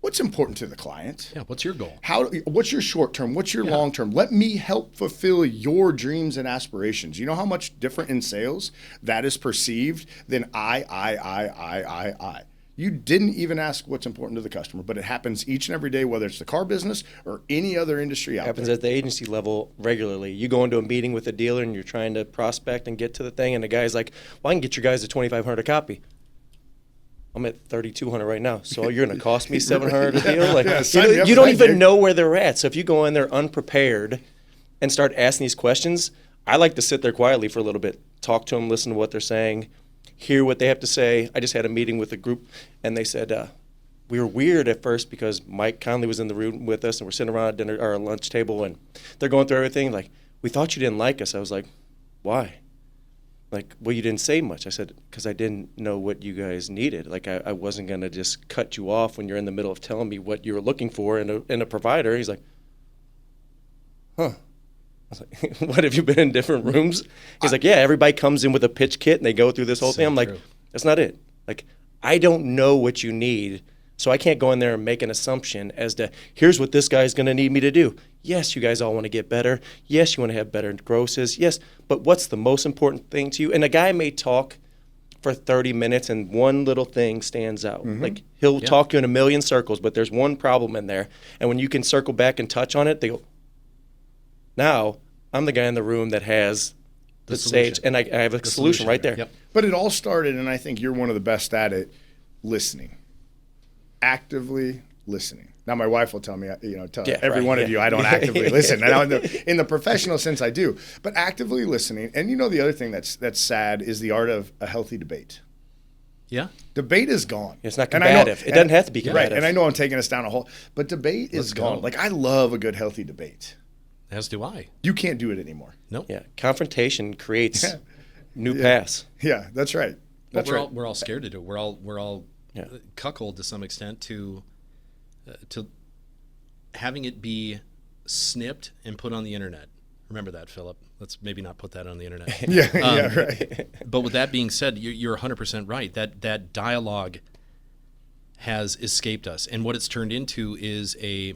What's important to the client? Yeah, what's your goal? What's your short term? What's your long term? Let me help fulfill your dreams and aspirations. You know how much different in sales that is perceived than I. You didn't even ask what's important to the customer, but it happens each and every day, whether it's the car business or any other industry out there. It happens at the agency level regularly. You go into a meeting with a dealer and you're trying to prospect and get to the thing, and the guy's like, well, I can get your guys a 2,500 a copy. I'm at 3,200 right now, so you're going to cost me 700 a deal? Like, you don't even know where they're at. So if you go in there unprepared and start asking these questions, I like to sit there quietly for a little bit, talk to them, listen to what they're saying, hear what they have to say. I just had a meeting with a group, and they said we were weird at first because Mike Conley was in the room with us, and we're sitting around at dinner or a lunch table, and they're going through everything. Like, we thought you didn't like us. I was like, why? Like, well, you didn't say much. I said, because I didn't know what you guys needed. Like, I wasn't going to just cut you off when you're in the middle of telling me what you were looking for in a provider. He's like, huh. was like, what, have you been in different rooms? He's like, yeah, everybody comes in with a pitch kit and they go through this whole thing. I'm like, true. that's not it. Like, I don't know what you need, so I can't go in there and make an assumption as to, here's what this guy's going to need me to do. Yes, you guys all want to get better. Yes, you want to have better grosses. Yes, but what's the most important thing to you? And a guy may talk for 30 minutes and one little thing stands out. Like, he'll talk you in a million circles, but there's one problem in there. And when you can circle back and touch on it, they go, now I'm the guy in the room that has the stage, and I have a solution right there. Yep. But it all started, and I think you're one of the best at it, listening. Actively listening. Now, my wife will tell me, tell every one of you, I don't actively listen. Now, in the professional sense, I do. But actively listening, and the other thing that's sad is the art of a healthy debate. Yeah. Debate is gone. It's not combative. It doesn't have to be combative. Right, and I know I'm taking us down a hole, but debate is gone. Like, I love a good, healthy debate. As do I. You can't do it anymore. Nope. Yeah, confrontation creates new paths. Yeah, that's right. But we're all scared to do it. We're all cuckold to some extent to having it be snipped and put on the internet. Remember that, Philip. Let's maybe not put that on the internet. Right. But with that being said, you're 100% right. That dialogue has escaped us, and what it's turned into is a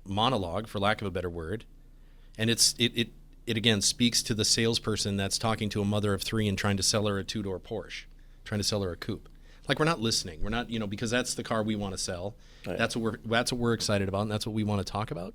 monologue, for lack of a better word. And it again speaks to the salesperson that's talking to a mother of 3 and trying to sell her a 2-door Porsche, trying to sell her a coupe. Like, we're not listening. We're not, because that's the car we want to sell. Right. That's what we're excited about, and that's what we want to talk about.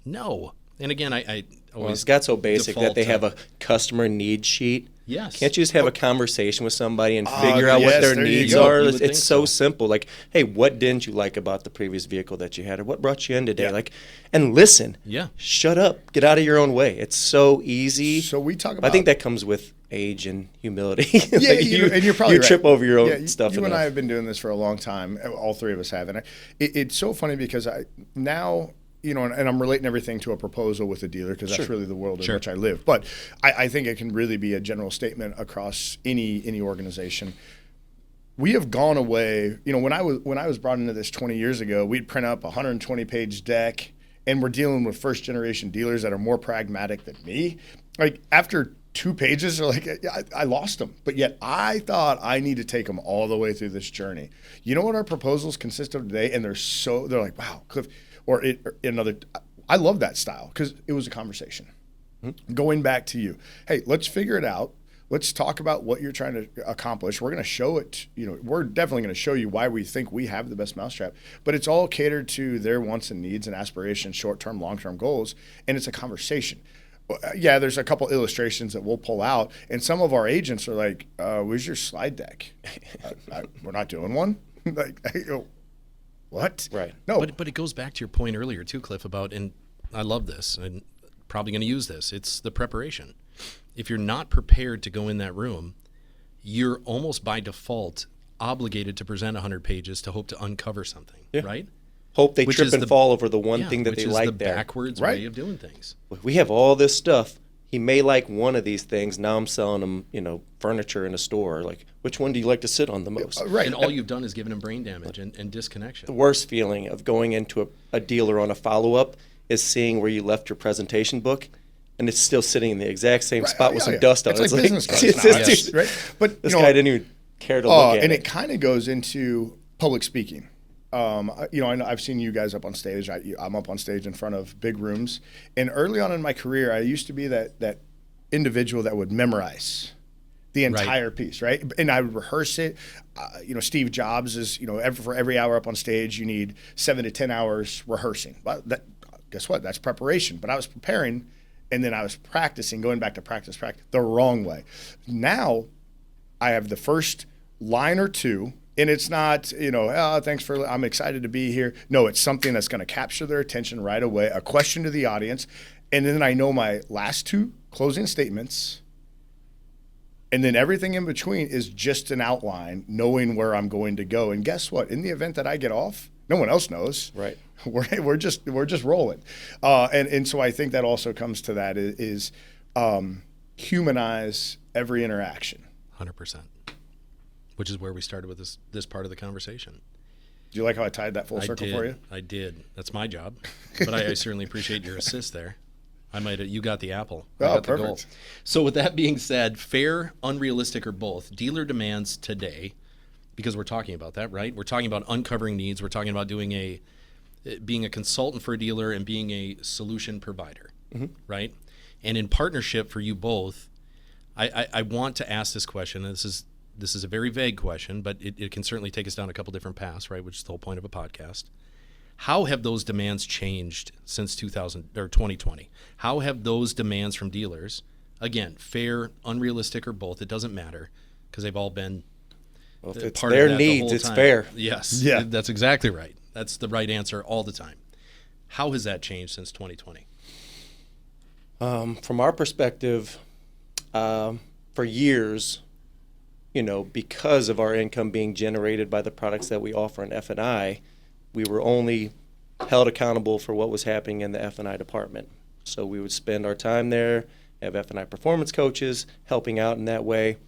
No. And again, I always it's got so basic that they have a customer need sheet. Yes. Can't you just have a conversation with somebody and figure out what their needs are? It's so simple. Like, hey, what didn't you like about the previous vehicle that you had, or what brought you in today? Like, and listen. Yeah. Shut up. Get out of your own way. It's so easy. So we talk about. I think that comes with age and humility. Yeah, and you're probably you trip over your own stuff. You and I have been doing this for a long time. All 3 of us have, and it's so funny because now. And I'm relating everything to a proposal with a dealer because that's really the world in which I live. But I think it can really be a general statement across any organization. We have gone away. When I was brought into this 20 years ago, we'd print up a 120-page deck, and we're dealing with first-generation dealers that are more pragmatic than me. Like, after 2 pages, they're like, I lost them. But yet I thought I need to take them all the way through this journey. You know what our proposals consist of today? And they're like, wow, Cliff. I love that style because it was a conversation. Going back to you, hey, let's figure it out. Let's talk about what you're trying to accomplish. We're going to show it. We're definitely going to show you why we think we have the best mousetrap. But it's all catered to their wants and needs and aspirations, short-term, long-term goals, and it's a conversation. Yeah, there's a couple illustrations that we'll pull out, and some of our agents are like, "Where's your slide deck?" We're not doing one. Like, I go, what? Right. No. But it goes back to your point earlier too, Cliff, about, and I love this, and probably going to use this, it's the preparation. If you're not prepared to go in that room, you're almost by default obligated to present 100 pages to hope to uncover something, right? Hope they trip and fall over the one thing that they like there. Which is the backwards way of doing things. We have all this stuff. He may like one of these things. Now I'm selling him, furniture in a store. Like, which one do you like to sit on the most? Right. And all you've done is given him brain damage and disconnection. The worst feeling of going into a dealer on a follow-up is seeing where you left your presentation book, and it's still sitting in the exact same spot with some dust on it. It's like business cards now, right? But this guy didn't even care to look at and it. it kind of goes into public speaking. I know I've seen you guys up on stage. I'm up on stage in front of big rooms. And early on in my career, I used to be that individual that would memorize the entire piece, right? And I would rehearse it. Steve Jobs is, for every hour up on stage, you need 7 to 10 hours rehearsing. Well, guess what? That's preparation. But I was preparing, and then I was practicing, going back to practice the wrong way. Now I have the first line or two. And it's not, I'm excited to be here. No, it's something that's going to capture their attention right away, a question to the audience. And then I know my last 2 closing statements. And then everything in between is just an outline, knowing where I'm going to go. And guess what? In the event that I get off, no one else knows. Right. We're just rolling. And so I think that also comes to that is humanize every interaction. 100%. Which is where we started with this part of the conversation. Do you like how I tied that full circle for you? I did. That's my job. But I certainly appreciate your assist there. You got the apple. I Oh, got the goal. perfect. So with that being said, fair, unrealistic, or both, dealer demands today, because we're talking about that, right? We're talking about uncovering needs. We're talking about being a consultant for a dealer and being a solution provider, right? And in partnership for you both, I want to ask this question. And this is a very vague question, but it can certainly take us down a couple different paths, right? Which is the whole point of a podcast. How have those demands changed since 2020? How have those demands from dealers, again, fair, unrealistic, or both, it doesn't matter, because they've all been Well, if it's part their of that the needs, whole it's time. fair. Yes, Yeah. that's exactly right. That's the right answer all the time. How has that changed since 2020? From our perspective, for years, because of our income being generated by the products that we offer in F&I, we were only held accountable for what was happening in the F&I department. So we would spend our time there, have F&I performance coaches helping out in that way.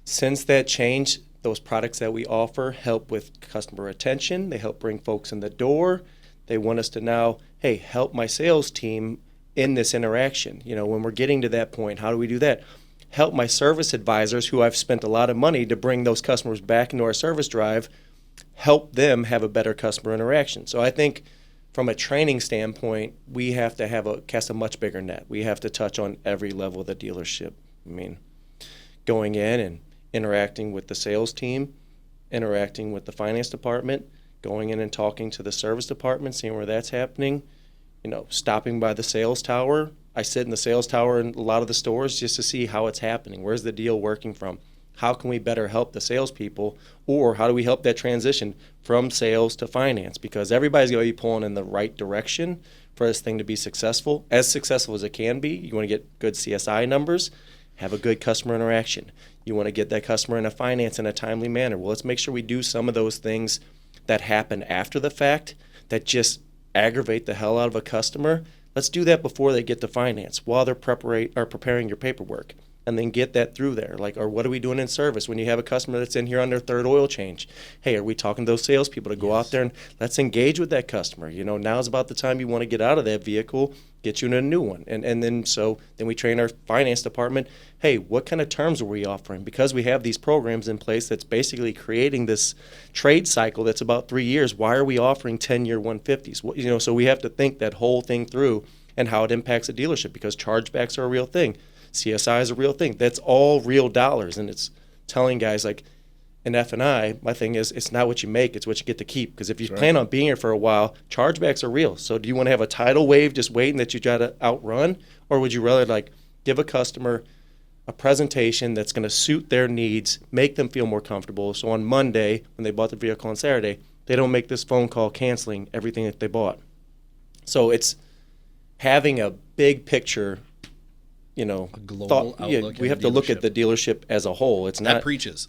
Since that changed, those products that we offer help with customer retention. They help bring folks in the door. They want us to now, hey, help my sales team in this interaction. When we're getting to that point, how do we do that? Help my service advisors, who I've spent a lot of money to bring those customers back into our service drive, help them have a better customer interaction. So I think from a training standpoint, we have to cast a much bigger net. We have to touch on every level of the dealership. Going in and interacting with the sales team, interacting with the finance department, going in and talking to the service department, seeing where that's happening, stopping by the sales tower. I sit in the sales tower in a lot of the stores just to see how it's happening. Where's the deal working from? How can we better help the salespeople, or how do we help that transition from sales to finance? Because everybody's going to be pulling in the right direction for this thing to be successful as it can be. You want to get good CSI numbers, have a good customer interaction. You want to get that customer in a finance in a timely manner. Well, let's make sure we do some of those things that happen after the fact that just aggravate the hell out of a customer. Let's do that before they get to finance, while they're preparing your paperwork, and then get that through there. Or what are we doing in service when you have a customer that's in here on their third oil change? Hey, are we talking to those salespeople to go out there and let's engage with that customer? Now's about the time you want to get out of that vehicle, get you in a new one. And then we train our finance department, hey, what kind of terms are we offering? Because we have these programs in place that's basically creating this trade cycle that's about 3 years. Why are we offering 10-year 150s? So we have to think that whole thing through and how it impacts a dealership, because chargebacks are a real thing. CSI is a real thing. That's all real dollars. And it's telling guys, like, in F&I, my thing is, it's not what you make, it's what you get to keep. Because if you plan on being here for a while, chargebacks are real. So do you want to have a tidal wave just waiting that you try to outrun? Or would you rather, give a customer a presentation that's going to suit their needs, make them feel more comfortable, so on Monday, when they bought the vehicle on Saturday, they don't make this phone call canceling everything that they bought. So it's having a big picture, a global outlook. We have to look at the dealership as a whole. It's not. That preaches.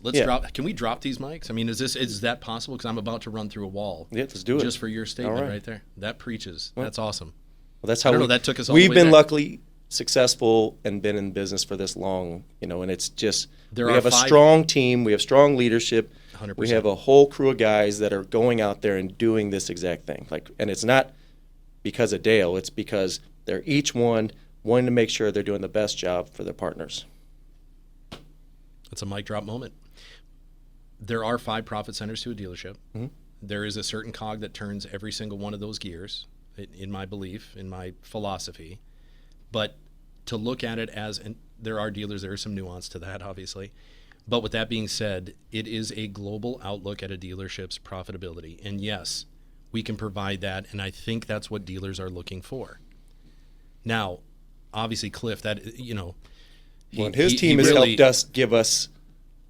Can we drop these mics? Is that possible? Because I'm about to run through a wall. Yeah, let's do it. Just for your statement right there. That preaches. That's awesome. Well, that's how that took us all the we've way been there. luckily successful and been in business for this long, and it's just, we have a 5 strong team, we have strong leadership, 100%. we have a whole crew of guys that are going out there and doing this exact thing. And it's not because of Dale, it's because they're each one wanting to make sure they're doing the best job for their partners. That's a mic drop moment. There are 5 profit centers to a dealership. Mm-hmm. There is a certain cog that turns every single one of those gears, in my belief, in my philosophy. But to look at it as, and there are dealers, there is some nuance to that, obviously. But with that being said, it is a global outlook at a dealership's profitability. And yes, we can provide that, and I think that's what dealers are looking for. Now, obviously, Cliff, that, his team has helped us give us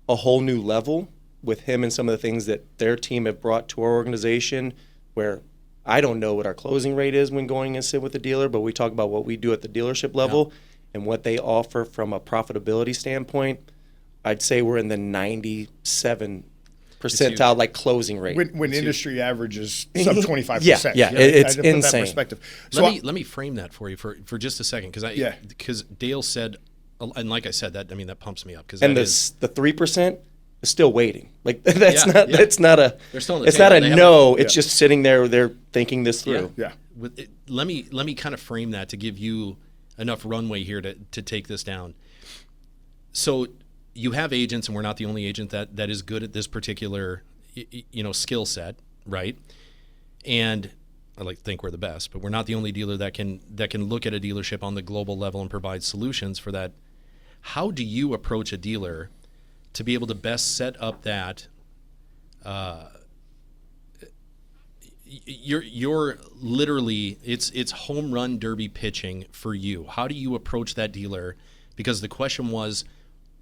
a whole new level with him and some of the things that their team have brought to our organization, where I don't know what our closing rate is when going and sit with the dealer, but we talk about what we do at the dealership level and what they offer from a profitability standpoint. I'd say we're in the 97 percentile, closing rate. When industry average is sub 25%. Yeah, it's to put insane. That perspective. So let me frame that for you for just a second, because Dale said, and like I said, that pumps me up, because and the 3% is still waiting. That's not a They're still on the it's table. not a no. It's just sitting there. They're thinking this through. Yeah. Let me kind of frame that to give you enough runway here to take this down. So you have agents, and we're not the only agent that is good at this particular, skill set, right? And I like to think we're the best, but we're not the only dealer that can look at a dealership on the global level and provide solutions for that. How do you approach a dealer to be able to best set up that? You're literally it's home run derby pitching for you. How do you approach that dealer? Because the question was,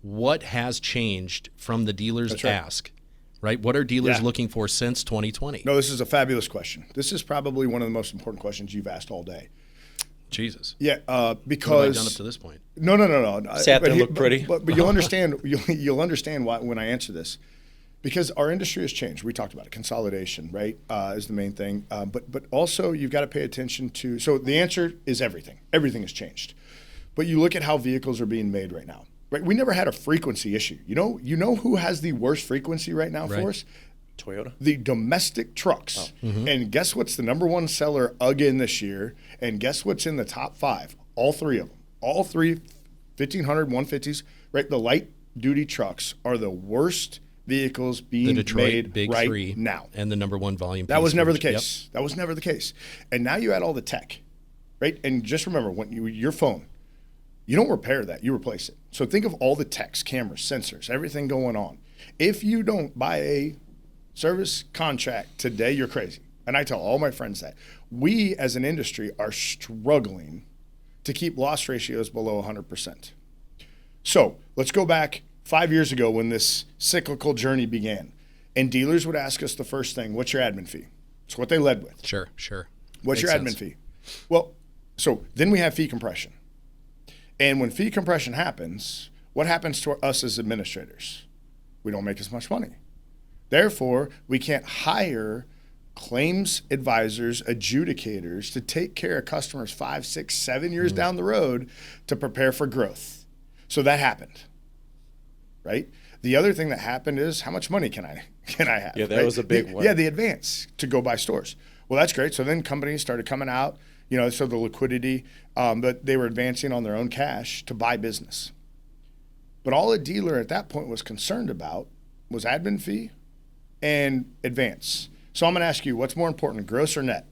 what has changed from the dealer's That's right. ask, right? What are dealers looking for since 2020? No, this is a fabulous question. This is probably one of the most important questions you've asked all day. Jesus. Yeah, What because have I done up to this point? No. Sat there, looked pretty. But you'll understand. You'll understand why when I answer this, because our industry has changed. We talked about it. Consolidation, right, is the main thing. But also you've got to pay attention to. So the answer is everything. Everything has changed. But you look at how vehicles are being made right now. Right, we never had a frequency issue. You know who has the worst frequency right now for us? Toyota. The domestic trucks. And guess what's the number one seller again this year? And guess what's in the top 5? All 3 of them. All 3 1500, 150s, right? The light duty trucks are the worst vehicles being The Detroit made Big right Three now. and the number one volume. That was never the Yep. case. That was never the case. And now you add all the tech, right? And just remember, when your phone, you don't repair that, you replace it. So think of all the techs, cameras, sensors, everything going on. If you don't buy a service contract today, you're crazy. And I tell all my friends that. We as an industry are struggling to keep loss ratios below 100%. So let's go back 5 years ago when this cyclical journey began. And dealers would ask us the first thing, what's your admin fee? It's what they led with. Sure. What's Makes your admin sense. fee? Well, so then we have fee compression. And when fee compression happens, what happens to us as administrators? We don't make as much money. Therefore, we can't hire claims advisors, adjudicators to take care of customers 5, 6, 7 years down the road to prepare for growth. So that happened, right? The other thing that happened is, how much money can I have? Yeah, that right? was a big one. Yeah, the advance to go buy stores. Well, that's great. So then companies started coming out, so the liquidity, but they were advancing on their own cash to buy business. But all a dealer at that point was concerned about was admin fee and advance. So I'm going to ask you, what's more important, gross or net?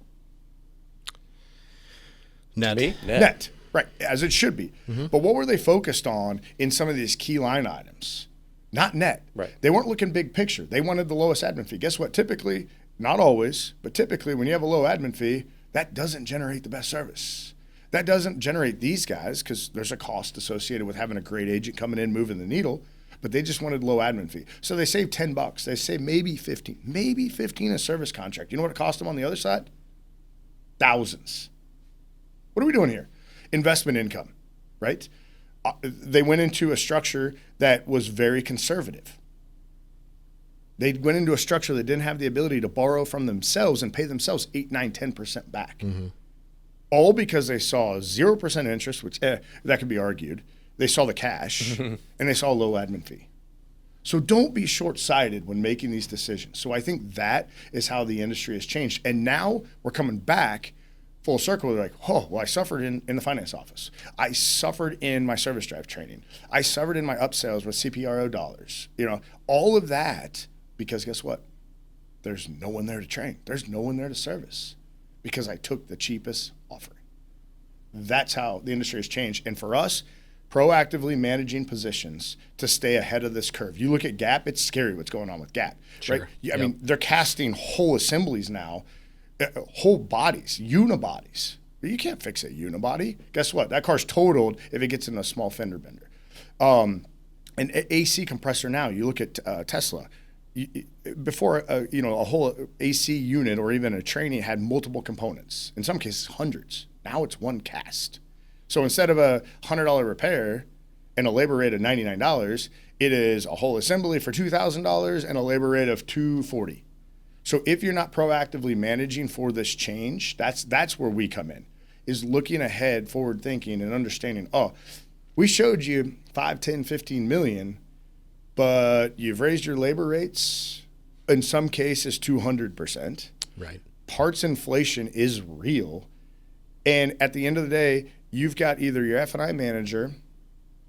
Net. Me? Net, right, as it should be. But what were they focused on in some of these key line items? Not net. Right. They weren't looking big picture. They wanted the lowest admin fee. Guess what? Typically, not always, but typically when you have a low admin fee, that doesn't generate the best service. That doesn't generate these guys, because there's a cost associated with having a great agent coming in, moving the needle, but they just wanted low admin fee. So they saved $10. They save maybe 15 a service contract. You know what it cost them on the other side? Thousands. What are we doing here? Investment income, right? They went into a structure that was very conservative. They went into a structure that didn't have the ability to borrow from themselves and pay themselves 8, 9, 10% back. All because they saw 0% interest, which that could be argued. They saw the cash, and they saw a low admin fee. So don't be short-sighted when making these decisions. So I think that is how the industry has changed. And now we're coming back full circle. They're like, oh, well, I suffered in the finance office. I suffered in my service drive training. I suffered in my upsells with CPRO dollars. All of that, because guess what? There's no one there to train. There's no one there to service because I took the cheapest offering. That's how the industry has changed. And for us, proactively managing positions to stay ahead of this curve. You look at Gap, it's scary what's going on with Gap. Sure. Right? I mean, they're casting whole assemblies now, whole bodies, unibodies. You can't fix a unibody. Guess what? That car's totaled if it gets in a small fender bender. An AC compressor now, you look at Tesla. Before, a whole AC unit or even a trainee had multiple components, in some cases hundreds. Now it's one cast. So instead of a $100 repair and a labor rate of $99, it is a whole assembly for $2,000 and a labor rate of $240. So if you're not proactively managing for this change, that's where we come in, is looking ahead, forward thinking, and understanding, we showed you 5, 10, 15 million, but you've raised your labor rates, in some cases 200%. Right. Parts inflation is real. And at the end of the day, you've got either your F&I manager,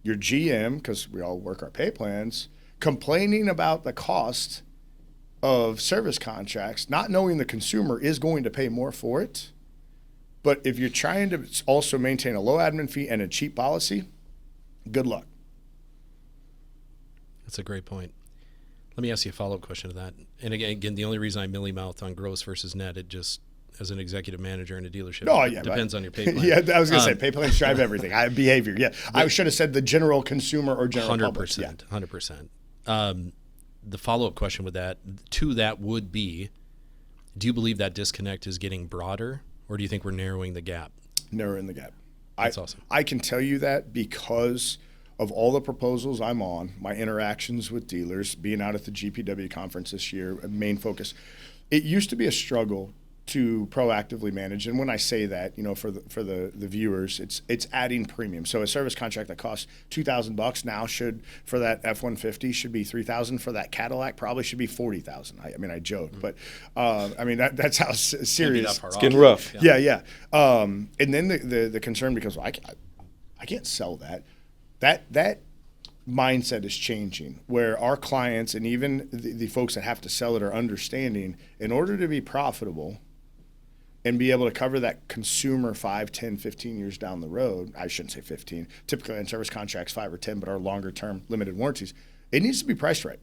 your GM, because we all work our pay plans, complaining about the cost of service contracts, not knowing the consumer is going to pay more for it. But if you're trying to also maintain a low admin fee and a cheap policy, good luck. That's a great point. Let me ask you a follow-up question to that. And again, the only reason I milli-mouthed on gross versus net, it just, as an executive manager in a dealership, depends on your pay plan. Yeah, I was going to say, pay plans drive everything. Behavior, yeah. I should have said the general consumer or general 100%, public. 100%. The follow-up question with that, would be, do you believe that disconnect is getting broader, or do you think we're narrowing the gap? Narrowing the gap. That's awesome. I can tell you that because of all the proposals I'm on, my interactions with dealers, being out at the GPW conference this year, main focus. It used to be a struggle to proactively manage, and when I say that, for the viewers, it's adding premium. So a service contract that costs $2,000 now should, for that F-150, should be $3,000. For that Cadillac, probably should be $40,000. I joke, but that's how serious. It's getting rough. Yeah. And then the concern becomes, well, I can't sell that. That mindset is changing, where our clients and even the folks that have to sell it are understanding, in order to be profitable and be able to cover that consumer 5, 10, 15 years down the road, I shouldn't say 15, typically in service contracts 5 or 10, but our longer term limited warranties, it needs to be priced right.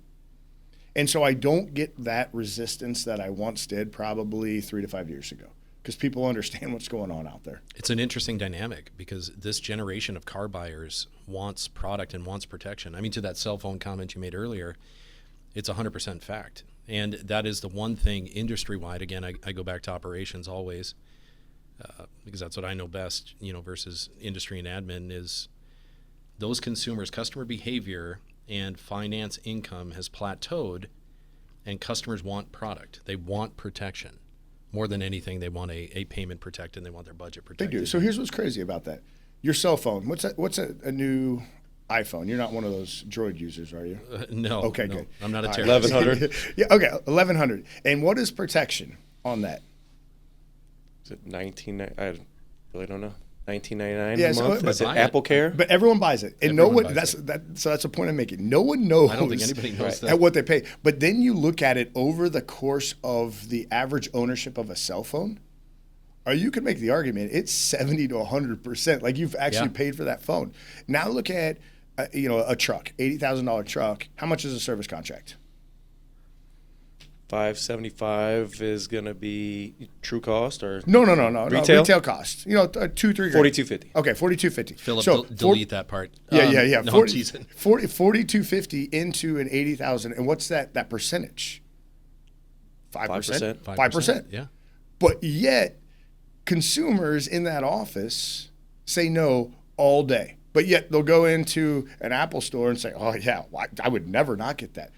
And so I don't get that resistance that I once did probably 3 to 5 years ago, because people understand what's going on out there. It's an interesting dynamic, because this generation of car buyers wants product and wants protection. I mean, to that cell phone comment you made earlier, it's 100% fact. And that is the one thing industry-wide, again, I go back to operations always, because that's what I know best, versus industry and admin, is those consumers, customer behavior and finance income has plateaued, and customers want product. They want protection. More than anything, they want a payment protected, and they want their budget protected. They do. So here's what's crazy about that. Your cell phone, what's a new iPhone? You're not one of those Droid users, are you? No. Okay, no. good. I'm not a terrorist. 1100. Yeah, okay, 1100. And what is protection on that? Is it 19? I really don't know. 19.99 Yeah, a so- month. but Is it buy it. Apple Care? But everyone buys it, and Everyone no one. buys So that's a point I'm making. No one knows. I don't think anybody knows that. At what they pay. But then you look at it over the course of the average ownership of a cell phone, or you could make the argument it's 70 to 100%. Like you've actually paid for that phone. Now look at a truck, $80,000 truck. How much is a service contract? $575 is going to be true cost, or No. Retail? Retail cost. 2-3 grand. $4,250. Okay, $4,250. Philip, So delete that part. Yeah. No, I'm teasing. 4,250 into an 80,000, and what's that percentage? 5%. 5%. Yeah. But yet, consumers in that office say no all day. But yet they'll go into an Apple store and say, "Oh yeah, I would never not get that."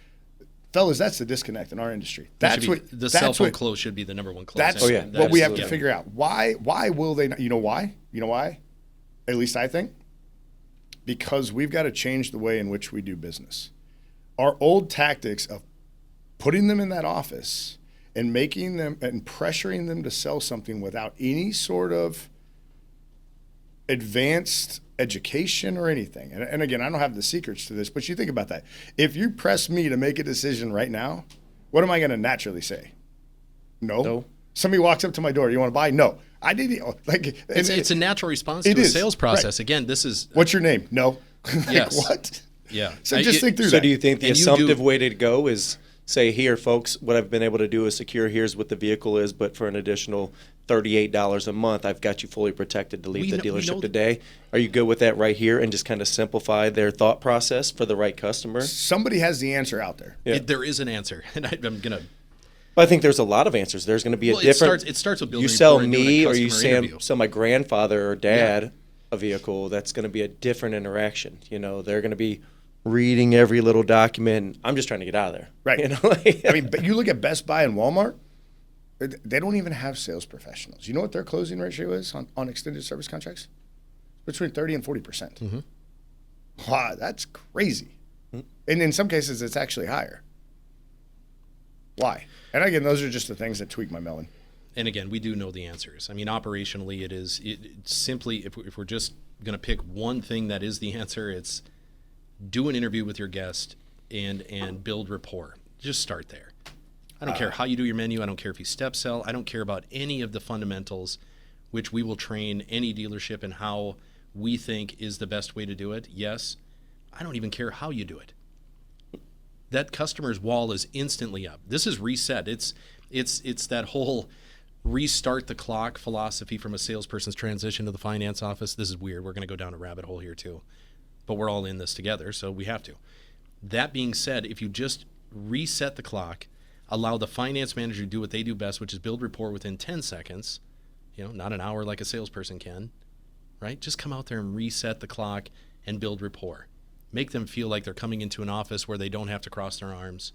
Fellas, that's the disconnect in our industry. That's what the cell phone close should be the number one close. That's That what we have to yeah. figure out. Why will they not? You know why? At least I think. Because we've got to change the way in which we do business. Our old tactics of putting them in that office and making them and pressuring them to sell something without any sort of advanced education or anything. And again, I don't have the secrets to this, but you think about that. If you press me to make a decision right now, what am I going to naturally say? No. Somebody walks up to my door. You want to buy? No. I didn't. It's a natural response to a sales process. Right. Again, this is. What's your name? No. Yes. What? Yeah. So just think through that. So do you think the assumptive way to go is say, here, folks, what I've been able to do is secure, here's what the vehicle is, but for an additional $38 a month, I've got you fully protected to leave the dealership today. Are you good with that right here, and just kind of simplify their thought process for the right customer? Somebody has the answer out there. Yeah. There is an answer, and I'm going to. I think there's a lot of answers. There's going to be a different. It starts with building. You sell rapport and doing me, a or you customer sell my grandfather or dad a vehicle. That's going to be a different interaction. They're going to be reading every little document. I'm just trying to get out of there. Right. I mean, but you look at Best Buy and Walmart, they don't even have sales professionals. You know what their closing ratio is on extended service contracts? Between 30 and 40%. Mm-hmm. Wow, that's crazy. Mm-hmm. And in some cases, it's actually higher. Why? And again, those are just the things that tweak my melon. And again, we do know the answers. I mean, operationally, it's simply, if we're just going to pick one thing that is the answer, it's do an interview with your guest and build rapport. Just start there. I don't care how you do your menu. I don't care if you step sell. I don't care about any of the fundamentals, which we will train any dealership in how we think is the best way to do it. Yes, I don't even care how you do it. That customer's wall is instantly up. This is reset. It's that whole restart the clock philosophy from a salesperson's transition to the finance office. This is weird. We're going to go down a rabbit hole here too, but we're all in this together, so we have to. That being said, if you just reset the clock, allow the finance manager to do what they do best, which is build rapport within 10 seconds, not an hour like a salesperson can, right? Just come out there and reset the clock and build rapport. Make them feel like they're coming into an office where they don't have to cross their arms,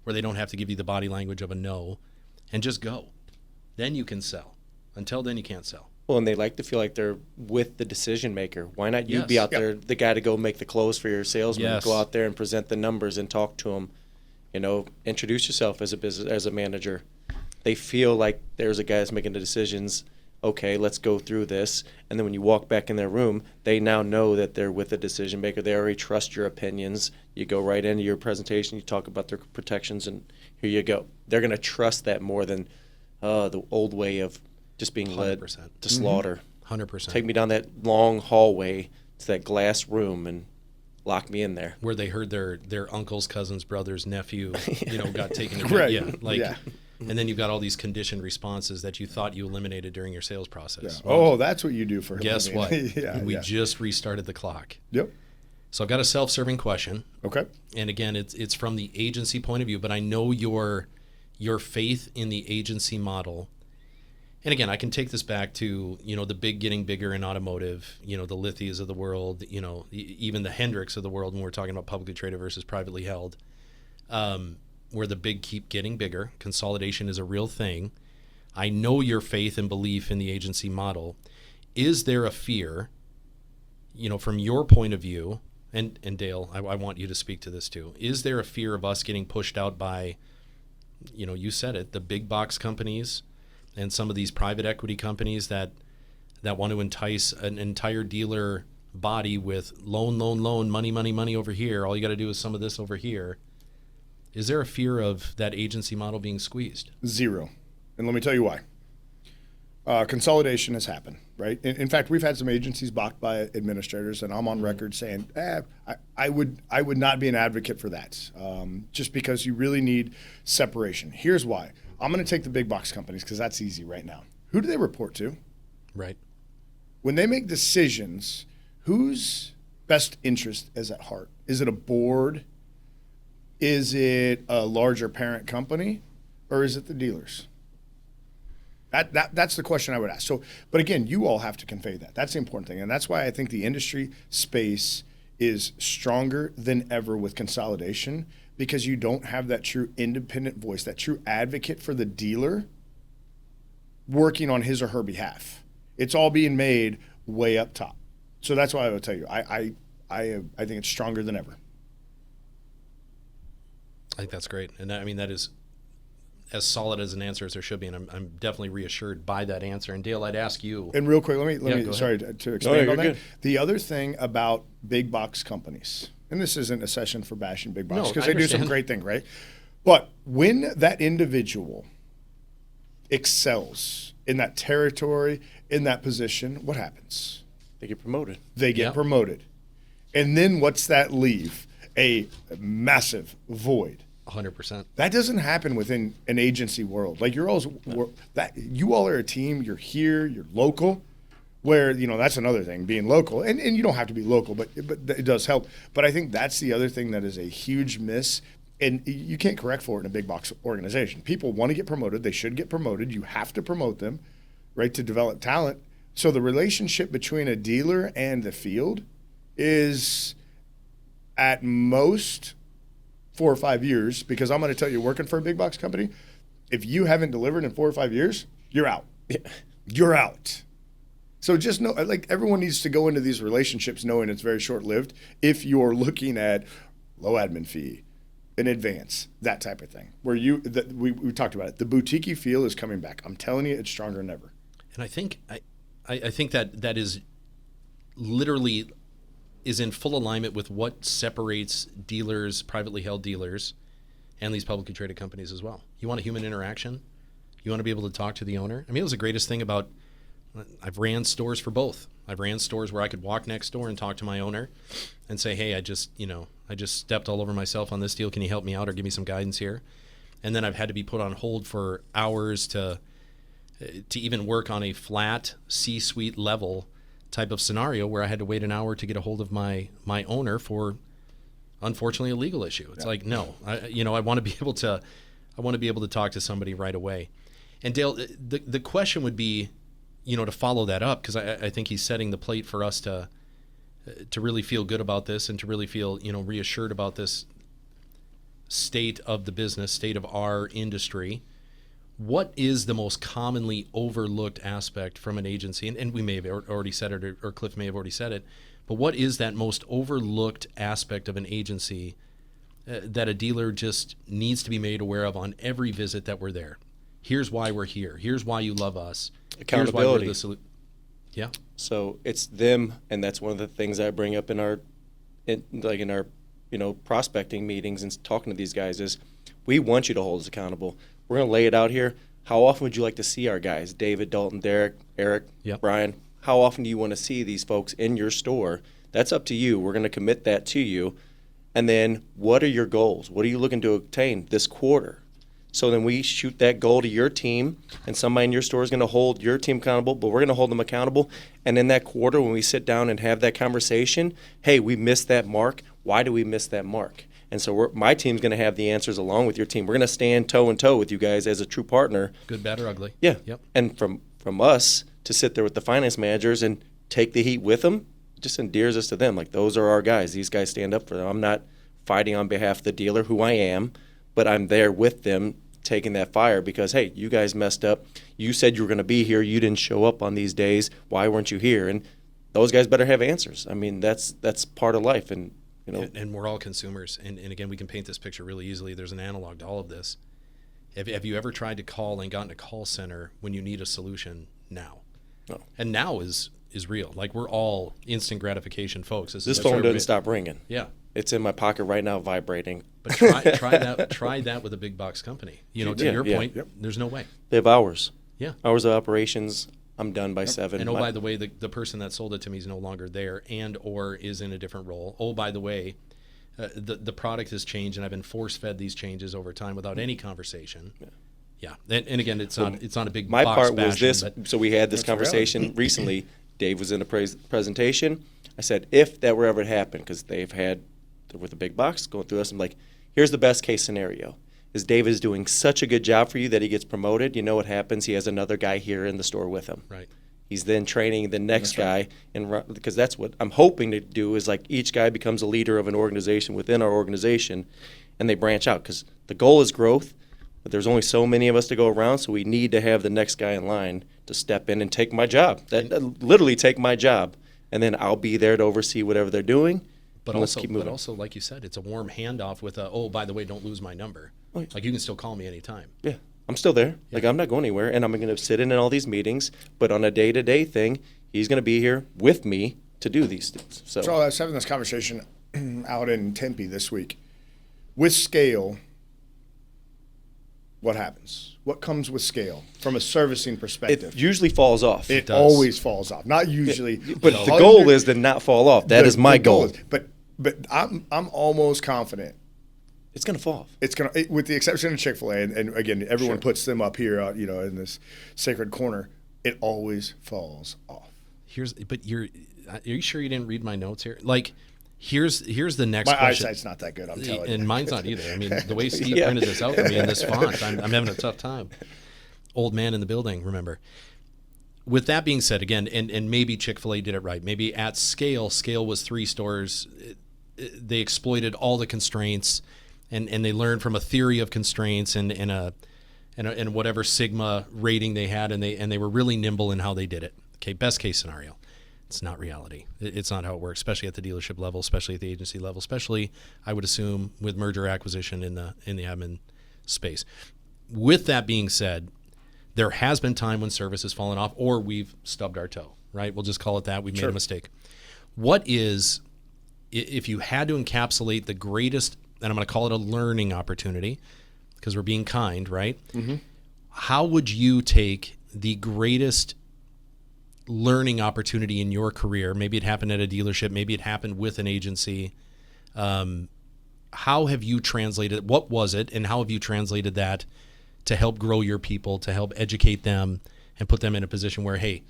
where they don't have to give you the body language of a no, and just go. Then you can sell. Until then, you can't sell. Well, and they like to feel like they're with the decision maker. Why not you Yes. be out there, the guy to go make the close for your salesman? Yes. Go out there and present the numbers and talk to them. Introduce yourself as a manager. They feel like there's a guy that's making the decisions. Okay, let's go through this. And then when you walk back in their room, they now know that they're with the decision maker. They already trust your opinions. You go right into your presentation. You talk about their protections, and here you go. They're going to trust that more than the old way of just being led 100%. to slaughter. 100%. Take me down that long hallway to that glass room and lock me in there. Where they heard their uncle's, cousin's, brother's, nephew, got taken. Right. Yeah. And then you've got all these conditioned responses that you thought you eliminated during your sales process. Yeah. Oh, that's what you do for him. Guess what? We Yeah. just restarted the clock. Yep. So I've got a self-serving question. Okay. And again, it's from the agency point of view, but I know your faith in the agency model. And again, I can take this back to, the big getting bigger in automotive, the Lithias of the world, even the Hendricks of the world when we're talking about publicly traded versus privately held, where the big keep getting bigger. Consolidation is a real thing. I know your faith and belief in the agency model. Is there a fear, from your point of view, and Dale, I want you to speak to this too. Is there a fear of us getting pushed out by, you said it, the big box companies and some of these private equity companies that want to entice an entire dealer body with loan, money over here. All you got to do is some of this over here. Is there a fear of that agency model being squeezed? Zero. And let me tell you why. Consolidation has happened, right? In fact, we've had some agencies balked by administrators, and I'm on record saying, I would not be an advocate for that, just because you really need separation. Here's why. I'm going to take the big box companies because that's easy right now. Who do they report to? Right. When they make decisions, whose best interest is at heart? Is it a board? Is it a larger parent company? Or is it the dealers? That's the question I would ask. So, but again, you all have to convey that. That's the important thing. And that's why I think the industry space is stronger than ever with consolidation, because you don't have that true independent voice, that true advocate for the dealer working on his or her behalf. It's all being made way up top. So that's why I would tell you, I think it's stronger than ever. I think that's great. And that is as solid as an answer as there should be. And I'm definitely reassured by that answer. And Dale, I'd ask you. And real quick, let me go sorry ahead. to expand on that. Good. The other thing about big box companies, and this isn't a session for bashing big box, No, because I they do some understand. great things, right? But when that individual excels in that territory, in that position, what happens? They get promoted. They get Yep. promoted. And then what's that leave? A massive void. 100%. That doesn't happen within an agency world. Like you all are a team. You're here. You're local. Where that's another thing, being local, and you don't have to be local, but it does help. But I think that's the other thing that is a huge miss, and you can't correct for it in a big box organization. People want to get promoted. They should get promoted. You have to promote them, right, to develop talent. So the relationship between a dealer and the field is at most 4 or 5 years, because I'm going to tell you, working for a big box company, if you haven't delivered in 4 or 5 years, you're out. You're out. So just know, like, everyone needs to go into these relationships knowing it's very short-lived if you're looking at low admin fee, in advance, that type of thing. Where we talked about it. The boutique feel is coming back. I'm telling you, it's stronger than ever. And I think that is literally is in full alignment with what separates dealers, privately held dealers, and these publicly traded companies as well. You want a human interaction. You want to be able to talk to the owner. I mean, it was the greatest thing about. I've ran stores for both. I've ran stores where I could walk next door and talk to my owner and say, hey, I just stepped all over myself on this deal. Can you help me out or give me some guidance here? And then I've had to be put on hold for hours to even work on a flat C-suite level type of scenario where I had to wait an hour to get a hold of my owner for, unfortunately, a legal issue. It's like, no, I want to be able to talk to somebody right away. And Dale, the question would be, to follow that up, because I think he's setting the plate for us to really feel good about this and to really feel, reassured about this state of the business, state of our industry. What is the most commonly overlooked aspect from an agency? And we may have already said it, or Cliff may have already said it, but what is that most overlooked aspect of an agency that a dealer just needs to be made aware of on every visit that we're there? Here's why we're here. Here's why you love us. Accountability. Here's why we're yeah. So it's them, and that's one of the things I bring up in our prospecting meetings and talking to these guys is, we want you to hold us accountable. We're going to lay it out here. How often would you like to see our guys? David, Dalton, Derek, Eric, yep. Brian. How often do you want to see these folks in your store? That's up to you. We're going to commit that to you. And then what are your goals? What are you looking to obtain this quarter? So then we shoot that goal to your team, and somebody in your store is going to hold your team accountable, but we're going to hold them accountable. And in that quarter, when we sit down and have that conversation, hey, we missed that mark. Why do we miss that mark? And so my team's going to have the answers along with your team. We're going to stand toe and toe with you guys as a true partner. Good, bad, or ugly. Yeah. Yep. And from us to sit there with the finance managers and take the heat with them, it just endears us to them. Like, those are our guys. These guys stand up for them. I'm not fighting on behalf of the dealer, who I am, but I'm there with them taking that fire because, hey, you guys messed up. You said you were going to be here. You didn't show up on these days. Why weren't you here? And those guys better have answers. I mean, that's part of life. And and we're all consumers. And again, we can paint this picture really easily. There's an analog to all of this. Have you ever tried to call and gotten a call center when you need a solution now? No. And now is real. Like, we're all instant gratification folks. This phone doesn't stop ringing. Yeah. It's in my pocket right now, vibrating. But try that with a big box company. To your point, there's no way. They have hours. Yeah. Hours of operations. I'm done by 7. And by the way, the person that sold it to me is no longer there and or is in a different role. Oh, by the way, the product has changed, and I've been force-fed these changes over time without any conversation. Yeah. And again, it's not a big my box part was bashing, this. but So we had this conversation recently. Dave was in a presentation. I said, if that were ever to happen, because they've had, with a big box going through us, I'm like, here's the best case scenario. Is Dave is doing such a good job for you that he gets promoted. You know what happens? He has another guy here in the store with him. Right. He's then training the next guy, and because that's what I'm hoping to do is, like, each guy becomes a leader of an organization within our organization, and they branch out, because the goal is growth, but there's only so many of us to go around, so we need to have the next guy in line to step in and take my job. Literally take my job, and then I'll be there to oversee whatever they're doing. But also, like you said, it's a warm handoff with by the way, don't lose my number. Oh, yeah. Like, you can still call me anytime. Yeah, I'm still there. Yeah. Like, I'm not going anywhere, and I'm going to sit in all these meetings. But on a day-to-day thing, he's going to be here with me to do these things. So I was having this conversation out in Tempe this week. With scale, what happens? What comes with scale from a servicing perspective? It usually falls off. It always falls off. Not usually. But the goal is to not fall off. That is my goal. But I'm almost confident it's going to fall off. It's going to, with the exception of Chick-fil-A, and again, everyone puts them up here, in this sacred corner. It always falls off. Are you sure you didn't read my notes here? Like, here's the next question. My eyesight's not that good, I'm telling you. And mine's not either. I mean, the way Steve printed this out for me in this font, I'm having a tough time. Old man in the building, remember. With that being said, again, and maybe Chick-fil-A did it right. Maybe at scale was 3 stores. They exploited all the constraints, and they learned from a theory of constraints and whatever sigma rating they had, and they were really nimble in how they did it. Okay, best case scenario. It's not reality. It's not how it works, especially at the dealership level, especially at the agency level, especially, I would assume, with merger acquisition in the admin space. With that being said, there has been time when service has fallen off or we've stubbed our toe, right? We'll just call it that. We've made a mistake. What is, if you had to encapsulate the greatest, and I'm going to call it a learning opportunity because we're being kind, right? Mm-hmm. How would you take the greatest learning opportunity in your career? Maybe it happened at a dealership, maybe it happened with an agency. How have you translated, what was it, and how have you translated that to help grow your people, to help educate them and put them in a position where, hey,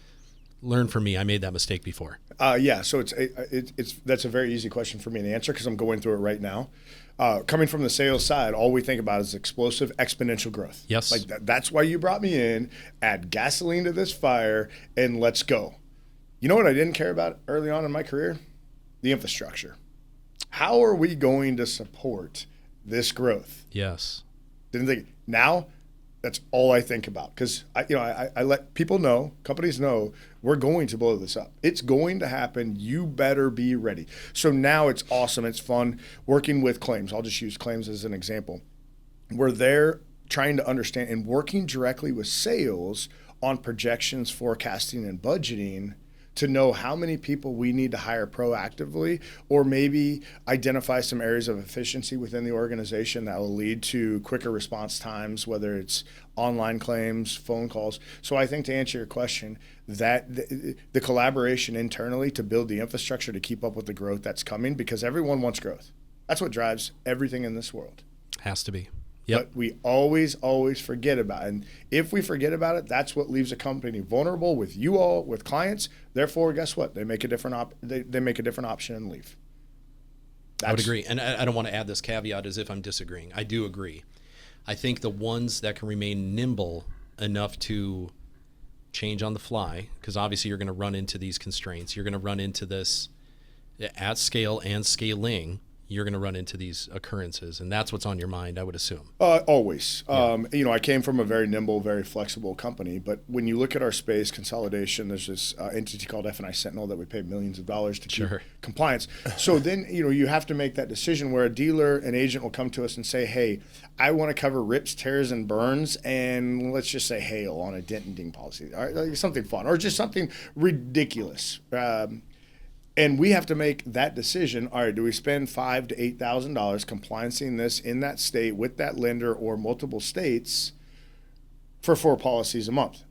learn from me, I made that mistake before? So that's a very easy question for me to answer because I'm going through it right now. Coming from the sales side, all we think about is explosive, exponential growth. Yes. Like that's why you brought me in, add gasoline to this fire, and let's go. You know what I didn't care about early on in my career? The infrastructure. How are we going to support this growth? Yes. Didn't think. Now, that's all I think about because I let people know, companies know, we're going to blow this up. It's going to happen. You better be ready. So now it's awesome. It's fun working with claims. I'll just use claims as an example. We're there trying to understand and working directly with sales on projections, forecasting, and budgeting to know how many people we need to hire proactively, or maybe identify some areas of efficiency within the organization that will lead to quicker response times, whether it's online claims, phone calls. So I think to answer your question, that the collaboration internally to build the infrastructure to keep up with the growth that's coming, because everyone wants growth. That's what drives everything in this world. Has to be. Yep. But we always forget about it. And if we forget about it, that's what leaves a company vulnerable with you all, with clients. Therefore, guess what? They make a different they make a different option and leave. I would agree. And I don't want to add this caveat as if I'm disagreeing. I do agree. I think the ones that can remain nimble enough to change on the fly, because obviously you're going to run into these constraints. You're going to run into this at scale and scaling. You're going to run into these occurrences, and that's what's on your mind, I would assume. Always. Yeah. I came from a very nimble, very flexible company, but when you look at our space consolidation, there's this entity called F&I Sentinel that we pay millions of dollars to keep compliance. So then, you have to make that decision where a dealer, an agent will come to us and say, hey, I want to cover rips, tears, and burns, and let's just say hail on a dent and ding policy, all right, like something fun, or just something ridiculous. And we have to make that decision. All right, do we spend $5,000 to $8,000 compliancing this in that state with that lender or multiple states for 4 policies a month?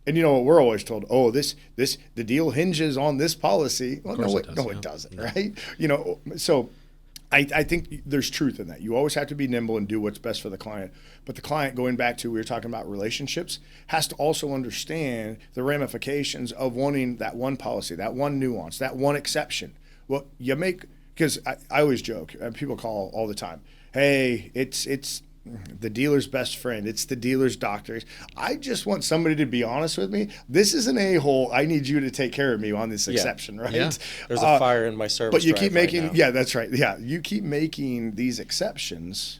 And you know what we're always told? Oh, the deal hinges on this policy. Well, it doesn't, right? So I think there's truth in that. You always have to be nimble and do what's best for the client. But the client, going back to, we were talking about relationships, has to also understand the ramifications of wanting that one policy, that one nuance, that one exception. Well, because I always joke, and people call all the time, hey, it's the dealer's best friend. It's the dealer's doctor. I just want somebody to be honest with me. This is an a-hole. I need you to take care of me on this exception, right? Yeah. There's a fire in my service. But you keep making, right that's right. Yeah, you keep making these exceptions,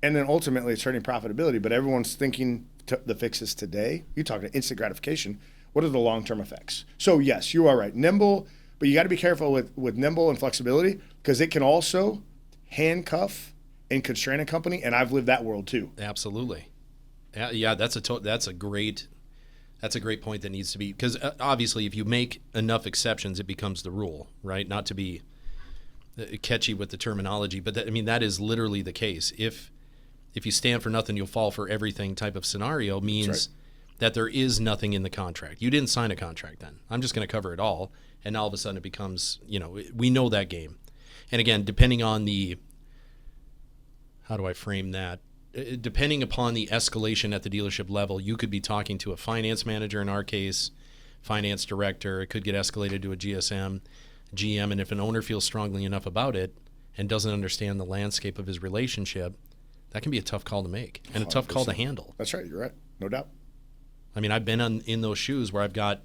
and then ultimately it's hurting profitability. But everyone's thinking the fixes today. You talk about instant gratification. What are the long-term effects? So yes, you are right. Nimble, but you got to be careful with nimble and flexibility because it can also handcuff and constrain a company, and I've lived that world too. Absolutely. Yeah, that's a great point that needs to be, because obviously if you make enough exceptions, it becomes the rule, right? Not to be catchy with the terminology, but that is literally the case. If you stand for nothing, you'll fall for everything type of scenario means that there is nothing in the contract. You didn't sign a contract then. I'm just going to cover it all, and all of a sudden it becomes, we know that game. And again, depending on how do I frame that? Depending upon the escalation at the dealership level, you could be talking to a finance manager, in our case, finance director. It could get escalated to a GM. And if an owner feels strongly enough about it and doesn't understand the landscape of his relationship, that can be a tough call to make and a tough 100%. Call to handle. That's right. You're right. No doubt. I've been in those shoes where I've got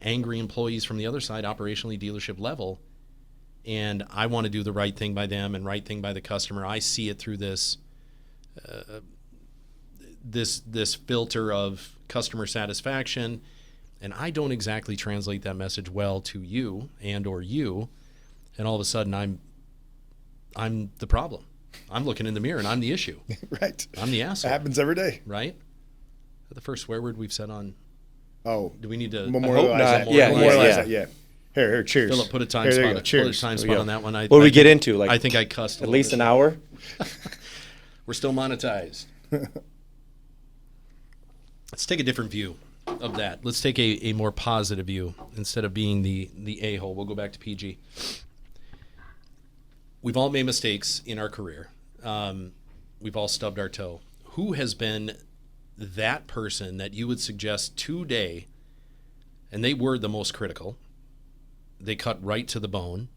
angry employees from the other side, operationally dealership level, and I want to do the right thing by them and right thing by the customer. I see it through this this filter of customer satisfaction, and I don't exactly translate that message well to you and or you, and all of a sudden I'm the problem. I'm looking in the mirror and I'm the issue. Right. I'm the It asshole. happens every day. Right? The first swear word we've said on. Oh, Do we need to memorialize that. not. Yeah, Memorialize yeah. that. Yeah. Here, cheers. Philip, put a time Here, there you spot. go. Put Cheers. a time There we spot go. on that one. What do we get into? Like I think I cussed at least an hour. We're still monetized. Let's take a different view of that. Let's take a more positive view instead of being the a-hole. We'll go back to PG. We've all made mistakes in our career. We've all stubbed our toe. Who has been that person that you would suggest today, and they were the most critical, they cut right to the bone,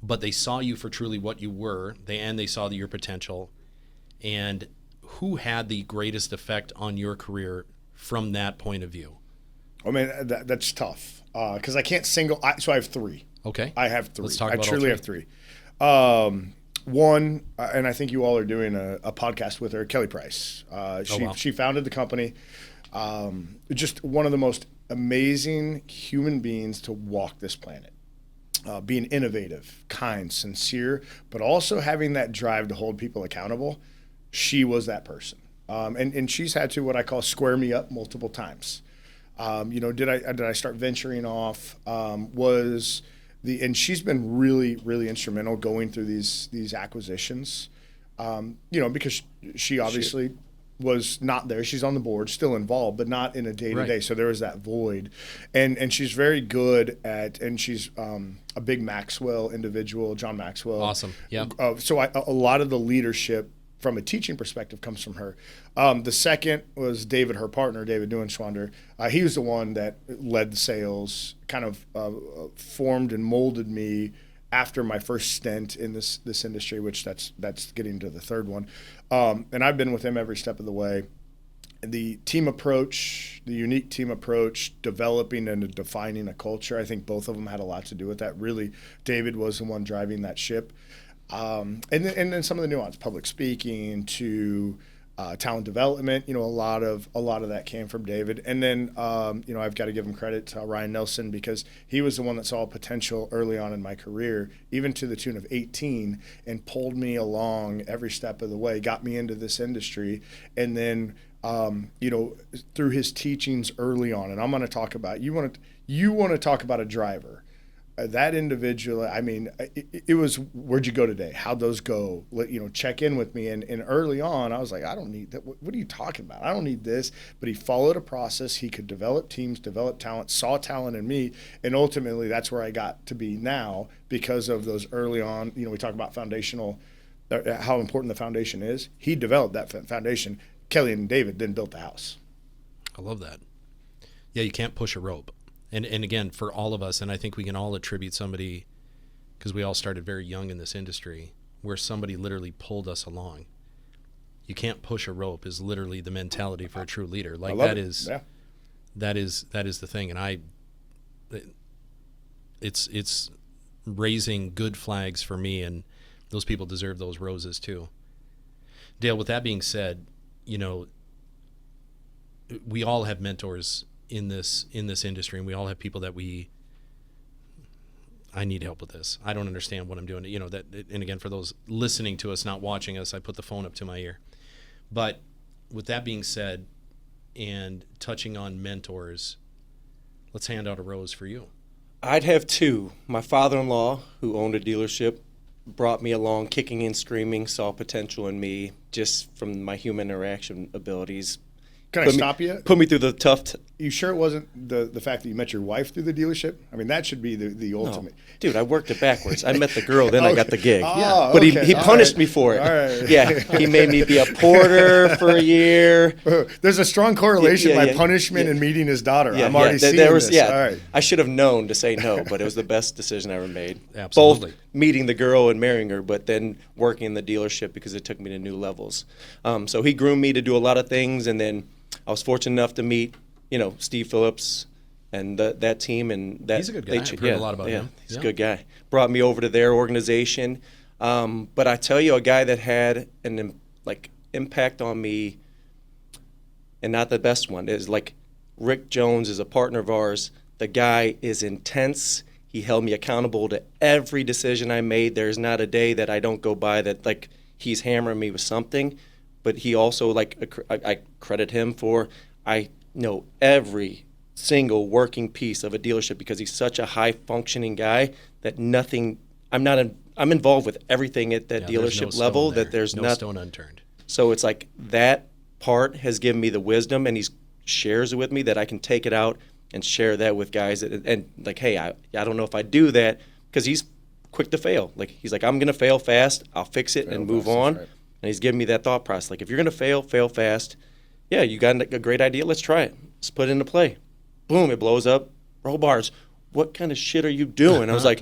but they saw you for truly what you were, they saw your potential, and who had the greatest effect on your career from that point of view? I mean, that's tough because I can't single. So I have three. Okay. I have three. Let's talk I about all truly three. have three. One, and I think you all are doing a podcast with her, Kelly Price. Wow. She founded the company. Just one of the most amazing human beings to walk this planet. Being innovative, kind, sincere, but also having that drive to hold people accountable. She was that person. And she's had to what I call square me up multiple times. Did I start venturing off? And she's been really, really instrumental going through these acquisitions. Because she obviously was not there. She's on the board, still involved, but not in a day-to-day. Right. So there was that void. And she's very good and she's a big Maxwell individual, John Maxwell. Awesome. Yeah. So a lot of the leadership from a teaching perspective comes from her. The second was David, her partner, David Neuenschwander. He was the one that led the sales, kind of formed and molded me after my first stint in this industry, which that's getting to the third one. And I've been with him every step of the way. The team approach, the unique team approach, developing and defining a culture, I think both of them had a lot to do with that. Really, David was the one driving that ship. And then some of the nuance, public speaking to talent development, a lot of that came from David. And then, I've got to give him credit to Ryan Nelson because he was the one that saw potential early on in my career, even to the tune of 18, and pulled me along every step of the way, got me into this industry. And then, through his teachings early on, and I'm going to talk about, you want to talk about a driver. That individual, I mean, it was, where'd you go today? How'd those go? Check in with me. And early on, I was like, I don't need that. What are you talking about? I don't need this. But he followed a process. He could develop teams, develop talent, saw talent in me. And ultimately, that's where I got to be now because of those early on. We talk about foundational, how important the foundation is. He developed that foundation. Kelly and David then built the house. I love that. Yeah, you can't push a rope. And again, for all of us, and I think we can all attribute somebody, because we all started very young in this industry, where somebody literally pulled us along. You can't push a rope is literally the mentality for a true leader. Like that is the thing. And it's raising good flags for me, and those people deserve those roses too. Dale, with that being said, we all have mentors in this industry, and we all have people that I need help with this. I don't understand what I'm doing. And again, for those listening to us, not watching us, I put the phone up to my ear. But with that being said, and touching on mentors, let's hand out a rose for you. I'd have two. My father-in-law, who owned a dealership, brought me along kicking and screaming, saw potential in me just from my human interaction abilities. Can I stop you? Put me through the tough. You sure it wasn't the fact that you met your wife through the dealership? I mean, that should be the ultimate. No. Dude, I worked it backwards. I met the girl, then I got the gig. Oh, but okay. he punished me for it. All right. Yeah, he made me be a porter for a year. There's a strong correlation by Yeah. punishment and meeting his daughter. Yeah, I'm already seeing there was, this. Yeah, All right. I should have known to say no, but it was the best decision I ever made. Absolutely. Both meeting the girl and marrying her, but then working in the dealership because it took me to new levels. So he groomed me to do a lot of things, and then I was fortunate enough to meet, Steve Phillips and that team. And that He's a good guy. I've heard a lot about him. He's a good guy. Brought me over to their organization. But I tell you, a guy that had an impact on me, and not the best one, is Rick Jones is a partner of ours. The guy is intense. He held me accountable to every decision I made. There's not a day that I don't go by that like he's hammering me with something. But he also, like, I credit him for, I know every single working piece of a dealership because he's such a high functioning guy that nothing, I'm involved with everything at that dealership level that there's no stone unturned. So it's like that part has given me the wisdom, and he shares it with me that I can take it out and share that with guys and like, hey, I don't know if I do that, because he's quick to fail. Like, he's like, I'm going to fail fast, I'll fix it and move on. Right. And he's giving me that thought process. Like, if you're going to fail fast. Yeah, you got a great idea, let's try it. Let's put it into play. Boom, it blows up. Roll bars. What kind of shit are you doing? I was like,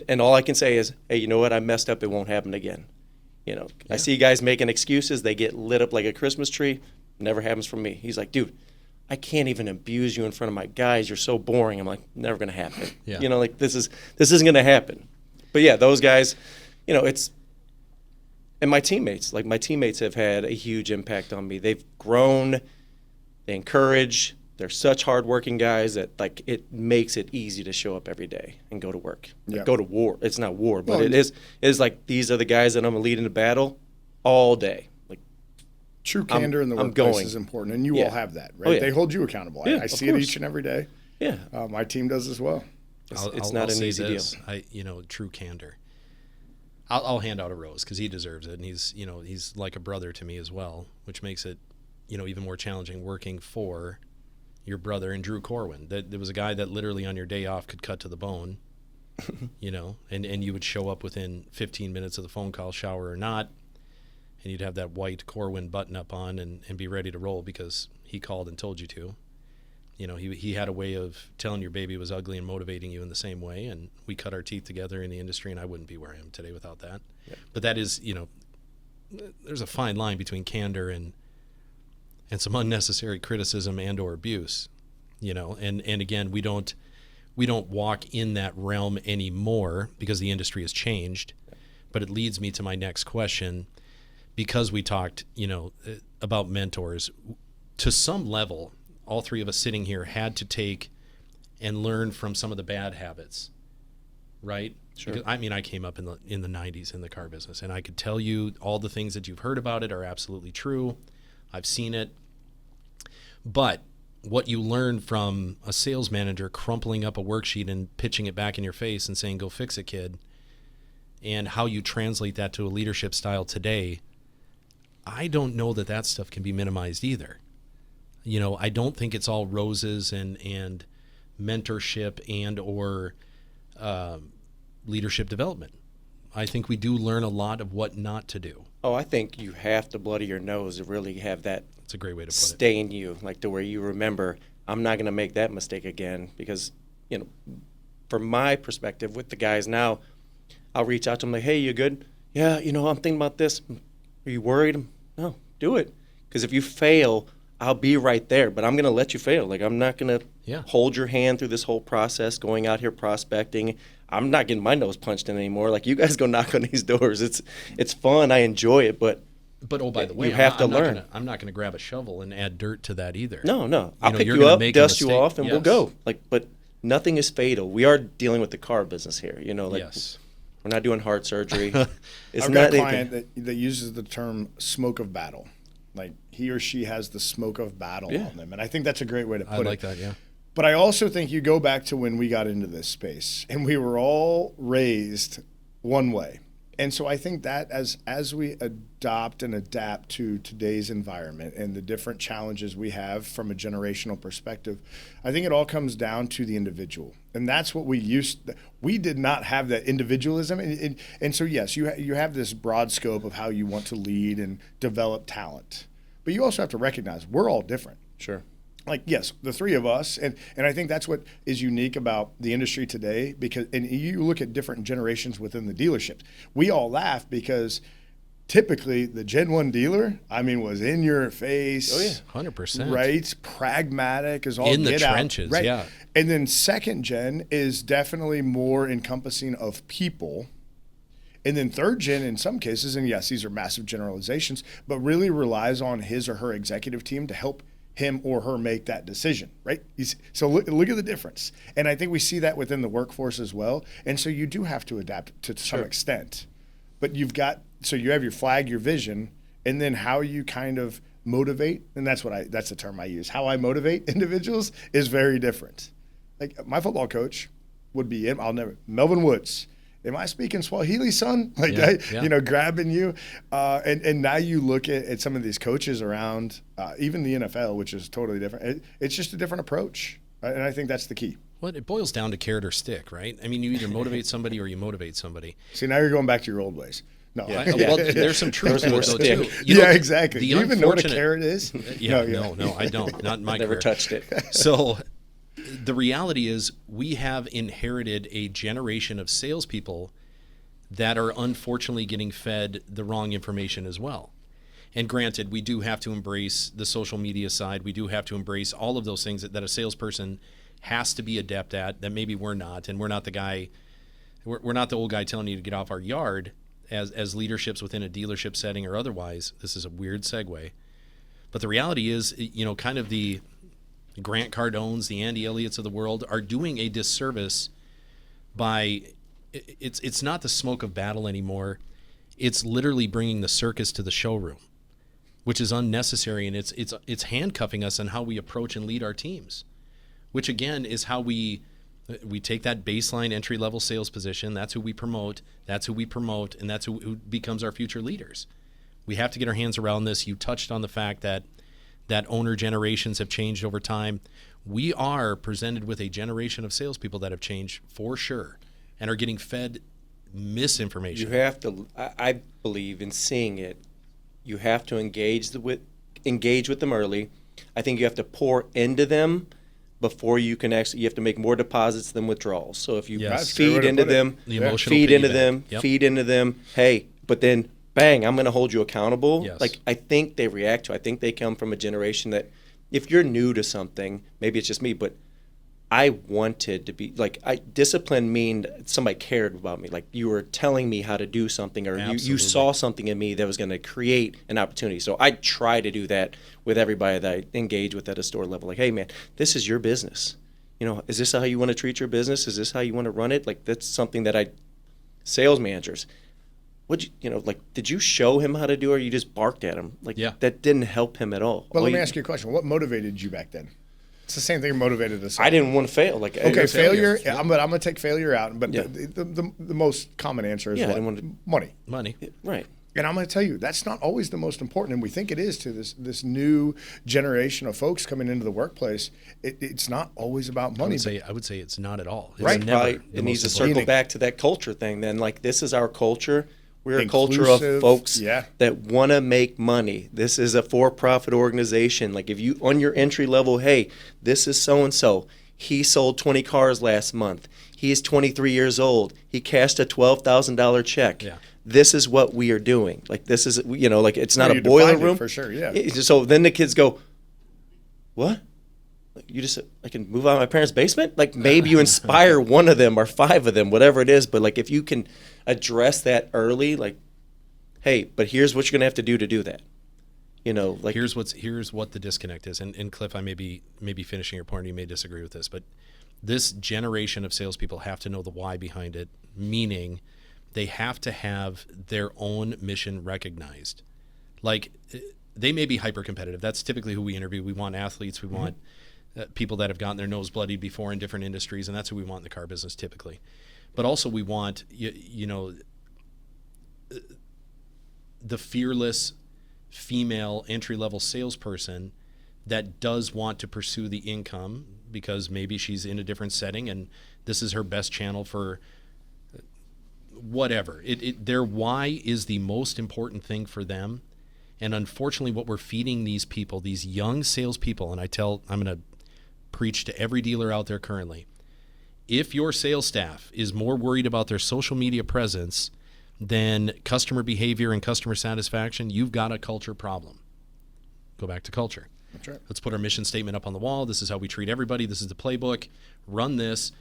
and all I can say is, hey, you know what? I messed up. It won't happen again. You know, I see guys making excuses. They get lit up like a Christmas tree. Never happens for me. He's like, dude, I can't even abuse you in front of my guys. You're so boring. I'm like, never going to happen. Yeah. You know, like this isn't going to happen. But yeah, those guys, you know, and my teammates have had a huge impact on me. They've grown, they encourage, they're such hardworking guys that like it makes it easy to show up every day and go to work. Like, go to war. It's not war, but it is like these are the guys that I'm leading to battle all day. Like, true candor in the workplace is important, and you all have that, right? They hold you accountable. I see it each and every day. Yeah, my team does as well. It's not an easy deal. True candor. I'll hand out a rose because he deserves it, and he's like a brother to me as well, which makes it, even more challenging working for your brother and Drew Corwin. There was a guy that literally on your day off could cut to the bone, and you would show up within 15 minutes of the phone call, shower or not, and you'd have that white Corwin button up on and be ready to roll because he called and told you to. He had a way of telling your baby was ugly and motivating you in the same way, and we cut our teeth together in the industry, and I wouldn't be where I am today without that. Yeah. But that is, there's a fine line between candor and some unnecessary criticism and or abuse, and again, we don't walk in that realm anymore because the industry has changed. But it leads me to my next question, because we talked, about mentors. To some level, all three of us sitting here had to take and learn from some of the bad habits, right? Sure. Because, I came up in the 90s in the car business, and I could tell you all the things that you've heard about it are absolutely true. I've seen it. But what you learn from a sales manager crumpling up a worksheet and pitching it back in your face and saying, go fix it, kid, and how you translate that to a leadership style today, I don't know that stuff can be minimized either. I don't think it's all roses and mentorship and or leadership development. I think we do learn a lot of what not to do. Oh, I think you have to bloody your nose to really have that. That's a great way to put stay in you, like to where you remember, I'm not going to make that mistake again. Because, from my perspective with the guys now, I'll reach out to them like, hey, you good? Yeah, I'm thinking about this. Are you worried? No, do it. Because if you fail, I'll be right there, but I'm going to let you fail. Like, I'm not going to hold your hand through this whole process, going out here prospecting. I'm not getting my nose punched in anymore. Like, you guys go knock on these doors. It's fun. I enjoy it, but oh, by the way, you have to learn. I'm not going to grab a shovel and add dirt to that either. No. I'll pick you up, dust you off, and we'll go. Like, but nothing is fatal. We are dealing with the car business here. We're not doing heart surgery. I've got a client that uses the term smoke of battle. Like, he or she has the smoke of battle on them. And I think that's a great way to put it. I like that, yeah. But I also think you go back to when we got into this space, and we were all raised one way. And so I think that as we adopt and adapt to today's environment and the different challenges we have from a generational perspective, I think it all comes down to the individual. And that's what we did not have that individualism. And so, yes, you have this broad scope of how you want to lead and develop talent. But you also have to recognize we're all different. Sure. Like, yes, the three of us, and I think that's what is unique about the industry today, because, and you look at different generations within the dealerships, we all laugh because typically the Gen 1 dealer, was in your face. Oh, yeah, 100%. Right? Pragmatic is all in the trenches, right? Yeah. And then second gen is definitely more encompassing of people. And then third gen, in some cases, and yes, these are massive generalizations, but really relies on his or her executive team to help him or her make that decision, right? So look at the difference. And I think we see that within the workforce as well. And so you do have to adapt to some extent. But you have your flag, your vision, and then how you kind of motivate, and that's the term I use. How I motivate individuals is very different. Like my football coach would be Melvin Woods. Am I speaking Swahili, son? Grabbing you. And now you look at some of these coaches around, even the NFL, which is totally different. It's just a different approach. And I think that's the key. Well, it boils down to carrot or stick, right? I mean, you either motivate somebody or you motivate somebody. See, now you're going back to your old ways. No. Well, there's some truth to it, though, too. Exactly. Do you even know what a carrot is? No, I don't. Not in my Never career. touched it. So the reality is we have inherited a generation of salespeople that are unfortunately getting fed the wrong information as well. And granted, we do have to embrace the social media side. We do have to embrace all of those things that a salesperson has to be adept at that maybe we're not. And we're not the guy, we're not the old guy telling you to get off our yard as leaderships within a dealership setting or otherwise. This is a weird segue. But the reality is, kind of the Grant Cardones, the Andy Elliott's of the world are doing a disservice by, it's not the smoke of battle anymore. It's literally bringing the circus to the showroom, which is unnecessary, and it's handcuffing us on how we approach and lead our teams, which again is how we take that baseline entry-level sales position. That's who we promote, and that's who becomes our future leaders. We have to get our hands around this. You touched on the fact that owner generations have changed over time. We are presented with a generation of salespeople that have changed for sure and are getting fed misinformation. You have to, I believe in seeing it, you have to engage with them early. I think you have to pour into them before you can you have to make more deposits than withdrawals. So if you feed into them, feed into them, hey, but then bang, I'm going to hold you accountable. Yes. Like I think they react to, I think they come from a generation that if you're new to something, maybe it's just me, but I wanted to be discipline mean somebody cared about me. Like you were telling me how to do something, or you saw something in me that was going to create an opportunity. So I try to do that with everybody that I engage with at a store level. Like, hey man, this is your business. Is this how you want to treat your business? Is this how you want to run it? Like that's something that sales managers, did you show him how to do it, or you just barked at him? That didn't help him at all. Well, let me ask you a question. What motivated you back then? It's the same thing that motivated us. I didn't want to fail. Failure. Yeah. I'm going to take failure out. But the most common answer is money. Money. Right. And I'm going to tell you, that's not always the most important. And we think it is to this new generation of folks coming into the workplace. It's not always about money. I would say it's not at all. It's right. Never it needs to circle back to that culture thing. Then, this is our culture. We're Inclusive, a culture of folks that want to make money. This is a for-profit organization. Like if you, on your entry level, hey, this is so-and-so. He sold 20 cars last month. He's 23 years old. He cashed a $12,000 check. Yeah. This is what we are doing. Like this is, it's not a boiler room. For sure, yeah. So then the kids go, what? You just, I can move out of my parents' basement? Like maybe you inspire one of them or five of them, whatever it is. But if you can address that early, hey, but here's what you're going to have to do that. Here's what the disconnect is. And Cliff, I may be finishing your point, you may disagree with this, but this generation of salespeople have to know the why behind it, meaning they have to have their own mission recognized. They may be hyper competitive. That's typically who we interview. We want athletes. We want people that have gotten their nose bloodied before in different industries, and that's who we want in the car business typically. But also we want, the fearless female entry-level salesperson that does want to pursue the income because maybe she's in a different setting and this is her best channel for whatever. Their why is the most important thing for them. And unfortunately, what we're feeding these people, these young salespeople, and I'm going to preach to every dealer out there currently, if your sales staff is more worried about their social media presence than customer behavior and customer satisfaction, you've got a culture problem. Go back to culture. That's right. Let's put our mission statement up on the wall. This is how we treat everybody. This is the playbook. Run this.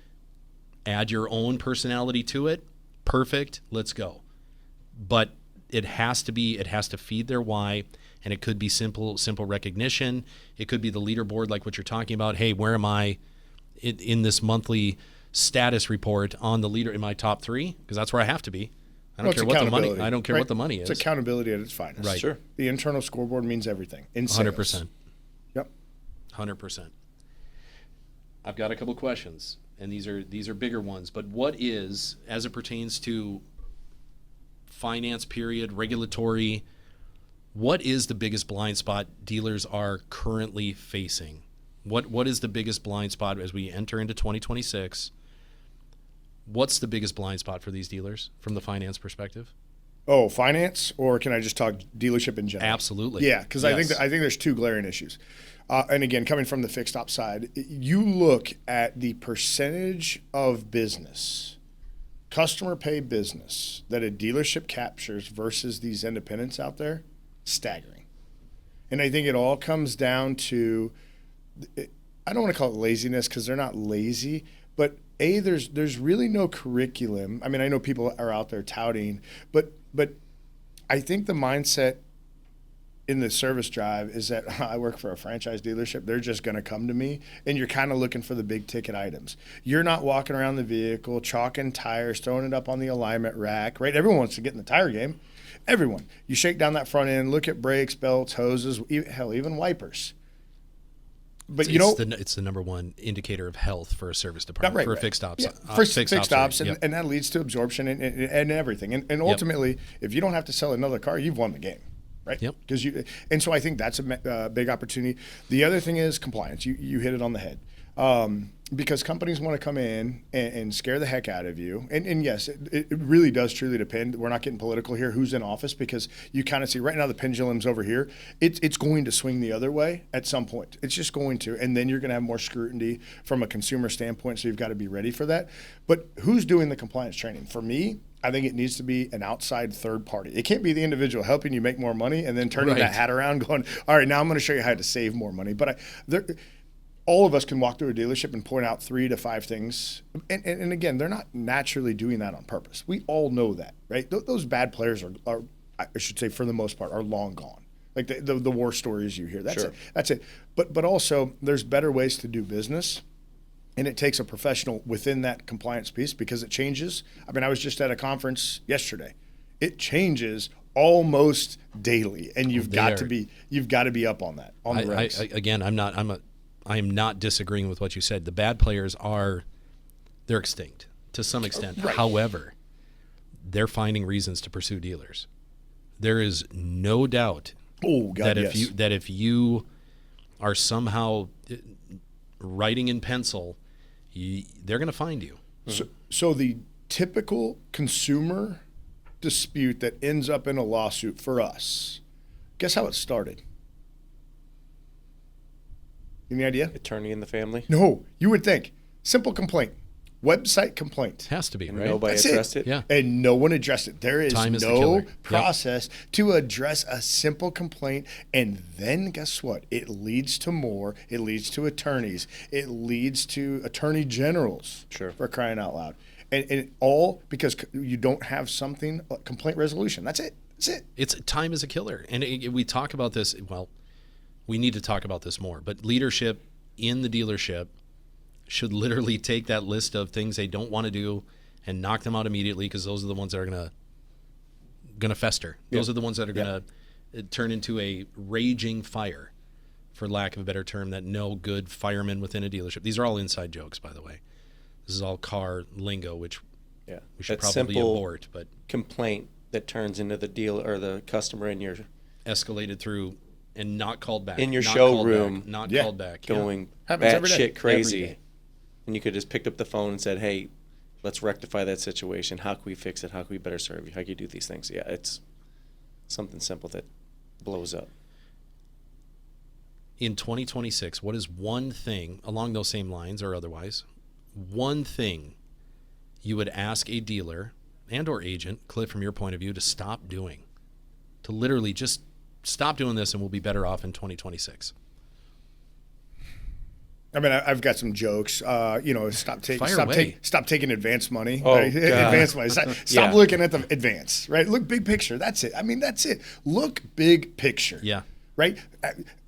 Add your own personality to it. Perfect. Let's go. But it has to feed their why, and it could be simple recognition. It could be the leaderboard, like what you're talking about. Hey, where am I in this monthly status report on the leader in my top 3? Because that's where I have to be. I don't care what the money. I don't care what the money is. It's accountability at its finest. Right. Sure. The internal scoreboard means everything. In sales. 100%. Yep. 100%. I've got a couple questions, and these are bigger ones. But what is, as it pertains to finance period, regulatory, what is the biggest blind spot dealers are currently facing? What is the biggest blind spot as we enter into 2026? What's the biggest blind spot for these dealers from the finance perspective? Oh, finance, or can I just talk dealership in general? Absolutely. Yeah, because Yes. I think there's 2 glaring issues. And again, coming from the fixed op side, you look at the percentage of business, customer pay business, that a dealership captures versus these independents out there, staggering. And I think it all comes down to, I don't want to call it laziness because they're not lazy, but there's really no curriculum. I mean, I know people are out there touting, but I think the mindset in the service drive is that I work for a franchise dealership. They're just going to come to me, and you're kind of looking for the big ticket items. You're not walking around the vehicle, chalking tires, throwing it up on the alignment rack, right? Everyone wants to get in the tire game. Everyone. You shake down that front end, look at brakes, belts, hoses, hell, even wipers. But it's the number one indicator of health for a service department, for fixed ops. Yeah. For fixed ops, yep. and that leads to absorption and everything. And ultimately, if you don't have to sell another car, you've won the game, right? Yep. And so I think that's a big opportunity. The other thing is compliance. You hit it on the head. Because companies want to come in and scare the heck out of you. And yes, it really does truly depend. We're not getting political here, who's in office, because you kind of see right now the pendulum's over here. It's going to swing the other way at some point. It's just going to. And then you're going to have more scrutiny from a consumer standpoint, so you've got to be ready for that. But who's doing the compliance training? For me, I think it needs to be an outside third party. It can't be the individual helping you make more money and then turning that hat around going, all right, now I'm going to show you how to save more money. But all of us can walk through a dealership and point out 3 to 5 things. And again, they're not naturally doing that on purpose. We all know that, right? Those bad players are, I should say for the most part, are long gone. Like the war stories you hear. That's it. But also there's better ways to do business. And it takes a professional within that compliance piece because it changes. I mean, I was just at a conference yesterday. It changes almost daily. And you've got to be up on that, on the regs. I am not disagreeing with what you said. The bad players they're extinct to some extent. Right. However, they're finding reasons to pursue dealers. There is no doubt that if you are somehow writing in pencil, they're going to find you. So the typical consumer dispute that ends up in a lawsuit for us, guess how it started? Any idea? Attorney in the family. No, you would think. Simple complaint. Website complaint. Has to be, And right? nobody addressed it. Yeah. And no one addressed it. There is Time is the no killer. process to address a simple complaint. And then guess what? It leads to more. It leads to attorneys. It leads to attorney generals. Sure. For crying out loud. And all because you don't have something, complaint resolution. That's it. It's time is a killer. And we talk about this, well, we need to talk about this more, but leadership in the dealership should literally take that list of things they don't want to do and knock them out immediately, because those are the ones that are going to fester. Those are the ones that are going to turn into a raging fire, for lack of a better term, that no good fireman within a dealership. These are all inside jokes, by the way. This is all car lingo, which we should probably abort. But complaint that turns into the deal or the customer in your escalated through and not called back in your not showroom, called back, going Happens every day. batshit crazy, Every day. and you could just picked up the phone and said, "Hey, let's rectify that situation. How can we fix it? How can we better serve you? How can you do these things?" Yeah, it's something simple that blows up. In 2026, what is one thing along those same lines or otherwise, one thing you would ask a dealer and or agent, Cliff, from your point of view, to stop doing, to literally just stop doing this and we'll be better off in 2026? I mean, I've got some jokes. Stop taking advance money. Oh, right? God. Advance money. Stop looking at the advance. Right. Look big picture. That's it. I mean, that's it. Look big picture. Yeah. right?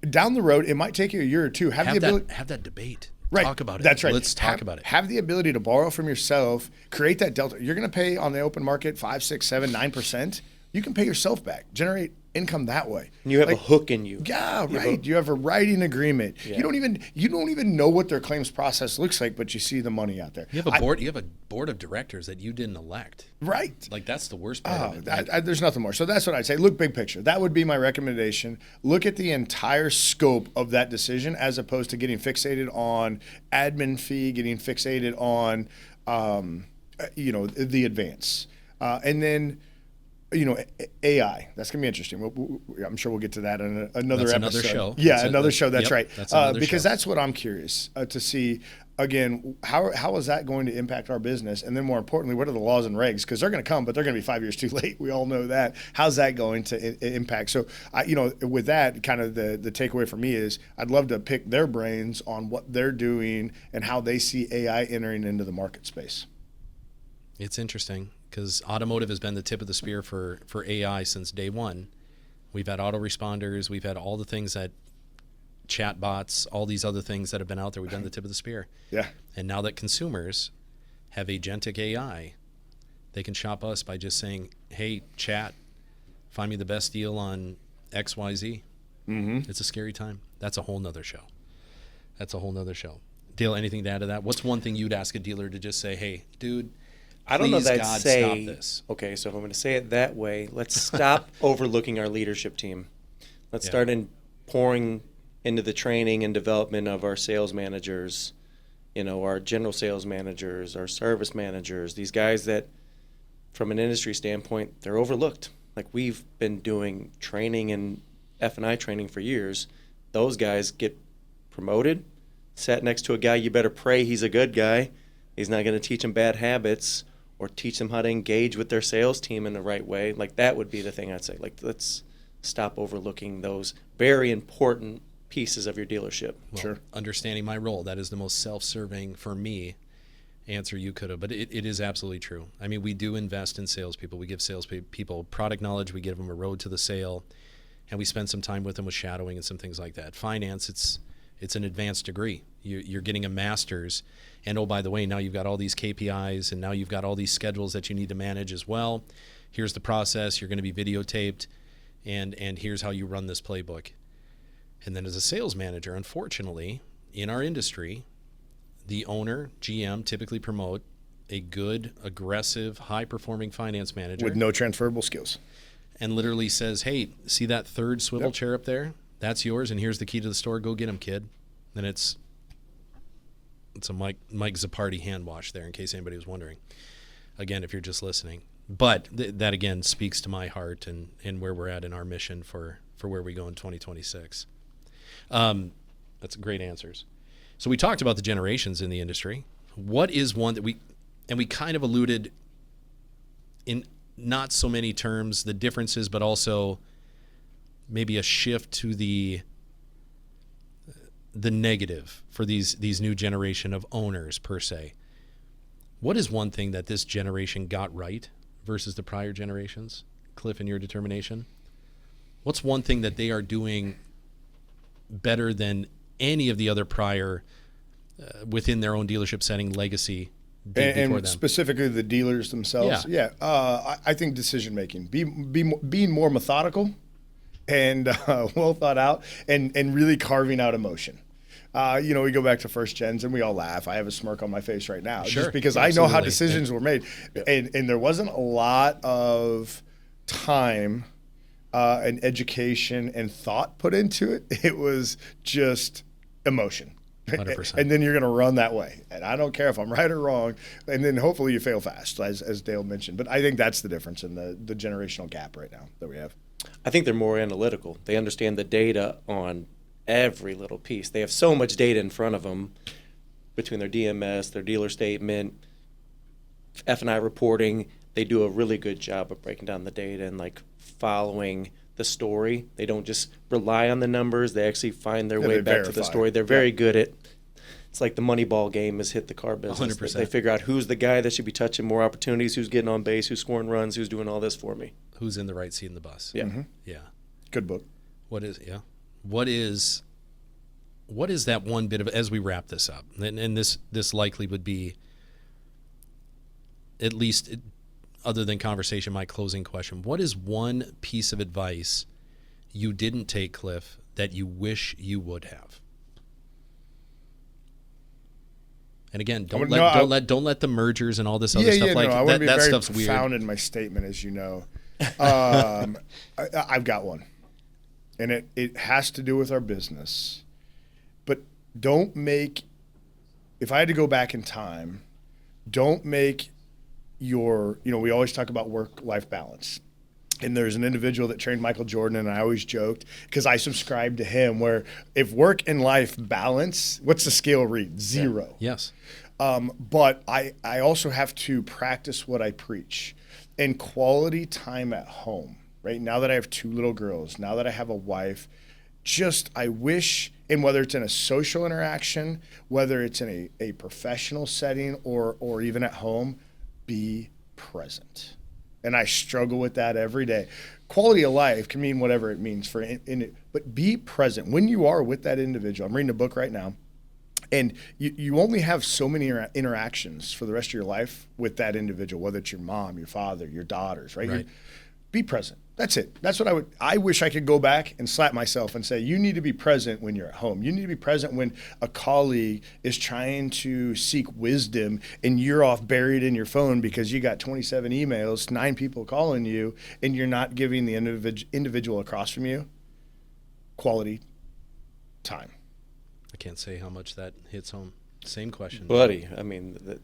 Down the road, it might take you a year or two. Have the ability. Have that debate. Right. Talk about it. That's right. Let's talk about it. Have the ability to borrow from yourself, create that delta. You're going to pay on the open market 5, 6, 7, 9%. You can pay yourself back, generate income that way. And you have a hook in you. Yeah, right. You have a writing agreement. Yeah. You don't even know what their claims process looks like, but you see the money out there. You have a board. You have a board of directors that you didn't elect. Right. Like that's the worst part of it. There's nothing more. So that's what I'd say. Look big picture. That would be my recommendation. Look at the entire scope of that decision as opposed to getting fixated on admin fee, getting fixated on, the advance. And then, AI. That's going to be interesting. I'm sure we'll get to that in another episode. Another show. Yeah, another show. That's right. That's another because show. that's what I'm curious to see. Again, how is that going to impact our business? And then more importantly, what are the laws and regs? Because they're going to come, but they're going to be 5 years too late. We all know that. How's that going to impact? So, with that, kind of the takeaway for me is I'd love to pick their brains on what they're doing and how they see AI entering into the market space. It's interesting because automotive has been the tip of the spear for AI since day one. We've had autoresponders. We've had all the things that chat bots, all these other things that have been out there. We've been the tip of the spear. Yeah. And now that consumers have agentic AI, they can shop us by just saying, hey, chat, find me the best deal on XYZ. Mm-hmm. It's a scary time. That's a whole nother show. Dale, anything to add to that? What's one thing you'd ask a dealer to just say, hey, dude, I don't know please, that God, say, stop this. okay, so if I'm going to say it that way, let's stop overlooking our leadership team. Let's start pouring into the training and development of our sales managers, our general sales managers, our service managers, these guys that from an industry standpoint, they're overlooked. Like we've been doing training and F&I training for years. Those guys get promoted, sat next to a guy, you better pray he's a good guy. He's not going to teach them bad habits or teach them how to engage with their sales team in the right way. Like that would be the thing I'd say. Like let's stop overlooking those very important pieces of your dealership. Well, sure. Understanding my role, that is the most self-serving for me answer you could have, but it is absolutely true. I mean, we do invest in salespeople. We give salespeople product knowledge. We give them a road to the sale, and we spend some time with them with shadowing and some things like that. Finance, it's an advanced degree. You're getting a master's, and oh, by the way, now you've got all these KPIs, and now you've got all these schedules that you need to manage as well. Here's the process. You're going to be videotaped, and here's how you run this playbook. And then as a sales manager, unfortunately, in our industry, the owner, GM, typically promote a good, aggressive, high-performing finance manager. With no transferable skills. And literally says, hey, see that third swivel chair up there? That's yours, and here's the key to the store. Go get him, kid. And it's a Mike Zappardi hand wash there, in case anybody was wondering. Again, if you're just listening. But that, again, speaks to my heart and where we're at in our mission for where we go in 2026. That's great answers. So we talked about the generations in the industry. What is one that we kind of alluded in not so many terms, the differences, but also maybe a shift to the negative for these new generation of owners per se. What is one thing that this generation got right versus the prior generations? Cliff, in your determination, what's one thing that they are doing better than any of the other prior within their own dealership setting legacy did before them? Specifically the dealers themselves? Yeah. I think decision making, being more methodical and well thought out and really carving out emotion. We go back to first gens and we all laugh. I have a smirk on my face right now just because I know how decisions were made. And there wasn't a lot of time and education and thought put into it. It was just emotion. 100%. And then you're going to run that way. And I don't care if I'm right or wrong. And then hopefully you fail fast, as Dale mentioned. But I think that's the difference in the generational gap right now that we have. I think they're more analytical. They understand the data on every little piece. They have so much data in front of them between their DMS, their dealer statement, F&I reporting. They do a really good job of breaking down the data and following the story. They don't just rely on the numbers. They actually find their way back to the story. They're very good at, it's like the Moneyball game has hit the car business. 100%. They figure out who's the guy that should be touching more opportunities, who's getting on base, who's scoring runs, who's doing all this for me. Who's in the right seat in the bus? Yeah. Mm-hmm. Yeah. Good book. What is, yeah. what is that one bit of, as we wrap this up, and this likely would be, at least other than conversation, my closing question. What is one piece of advice you didn't take, Cliff, that you wish you would have? And again, don't let the mergers and all this other stuff I want to be that very stuff's profound weird. in my statement, as you know. I've got one, and it has to do with our business. But don't make, if I had to go back in time, don't make your, we always talk about work-life balance. And there's an individual that trained Michael Jordan, and I always joked, because I subscribe to him, where if work and life balance, what's the scale read? 0. Yeah. Yes. But I also have to practice what I preach, and quality time at home, right? Now that I have 2 little girls, now that I have a wife, I wish, and whether it's in a social interaction, whether it's in a professional setting or even at home, be present. And I struggle with that every day. Quality of life can mean whatever it means but be present when you are with that individual. I'm reading a book right now, and you only have so many interactions for the rest of your life with that individual, whether it's your mom, your father, your daughters, right? Be present. That's it. That's what I wish I could go back and slap myself and say, you need to be present when you're at home. You need to be present when a colleague is trying to seek wisdom and you're off buried in your phone because you got 27 emails, 9 people calling you, and you're not giving the individual across from you quality time. I can't say how much that hits home. Same question. Buddy, I mean, I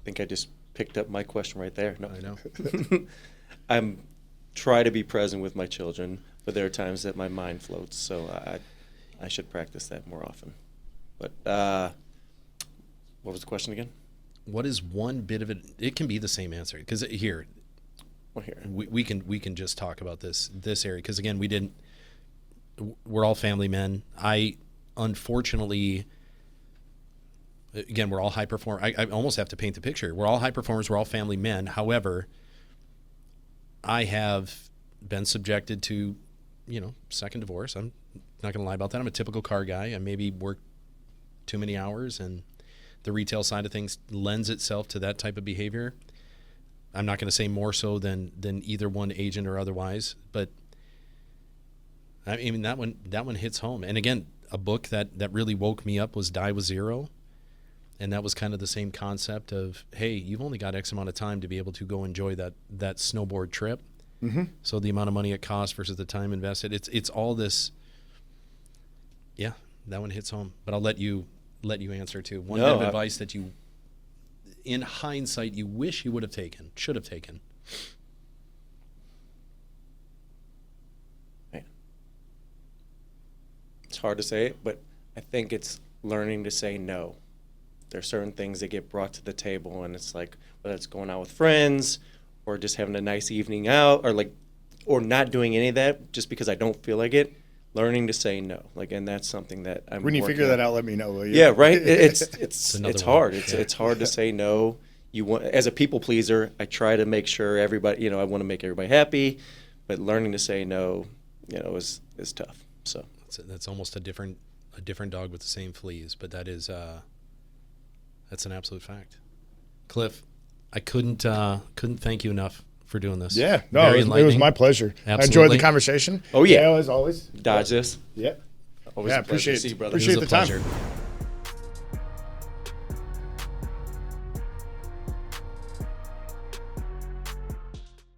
think I just picked up my question right there. No. I know. I'm try to be present with my children, but there are times that my mind floats, so I should practice that more often. But what was the question again? What is one bit of it? It can be the same answer, because here, we can just talk about this area, because again, we're all family men. I unfortunately, again, we're all high performers. I almost have to paint the picture. We're all high performers. We're all family men. However, I have been subjected to, second divorce. I'm not going to lie about that. I'm a typical car guy. I maybe work too many hours, and the retail side of things lends itself to that type of behavior. I'm not going to say more so than either one, agent or otherwise, but I mean, that one hits home. And again, a book that really woke me up was Die with Zero. And that was kind of the same concept of, hey, you've only got X amount of time to be able to go enjoy that snowboard trip. Mm-hmm. So the amount of money it costs versus the time invested, it's all this. Yeah, that one hits home. But I'll let you answer too. One bit of advice that you, in hindsight, you wish you would have taken, should have taken. Man. It's hard to say, but I think it's learning to say no. There are certain things that get brought to the table, and it's like, whether it's going out with friends or just having a nice evening out, or not doing any of that just because I don't feel like it. Learning to say no, and that's something that I'm. When you figure that out, let me know, will you? Yeah, right. It's hard. Yeah. It's hard to say no. As a people pleaser, I try to make sure everybody. I want to make everybody happy, but learning to say no, is tough. So that's almost a different dog with the same fleas, but that is. That's an absolute fact. Cliff, I couldn't thank you enough for doing this. Yeah, no, it was my pleasure. Absolutely. I enjoyed the conversation. Oh, yeah. As always. Dodge this. Yep. Always a pleasure appreciate to see you, brother. Appreciate It was the a time. pleasure.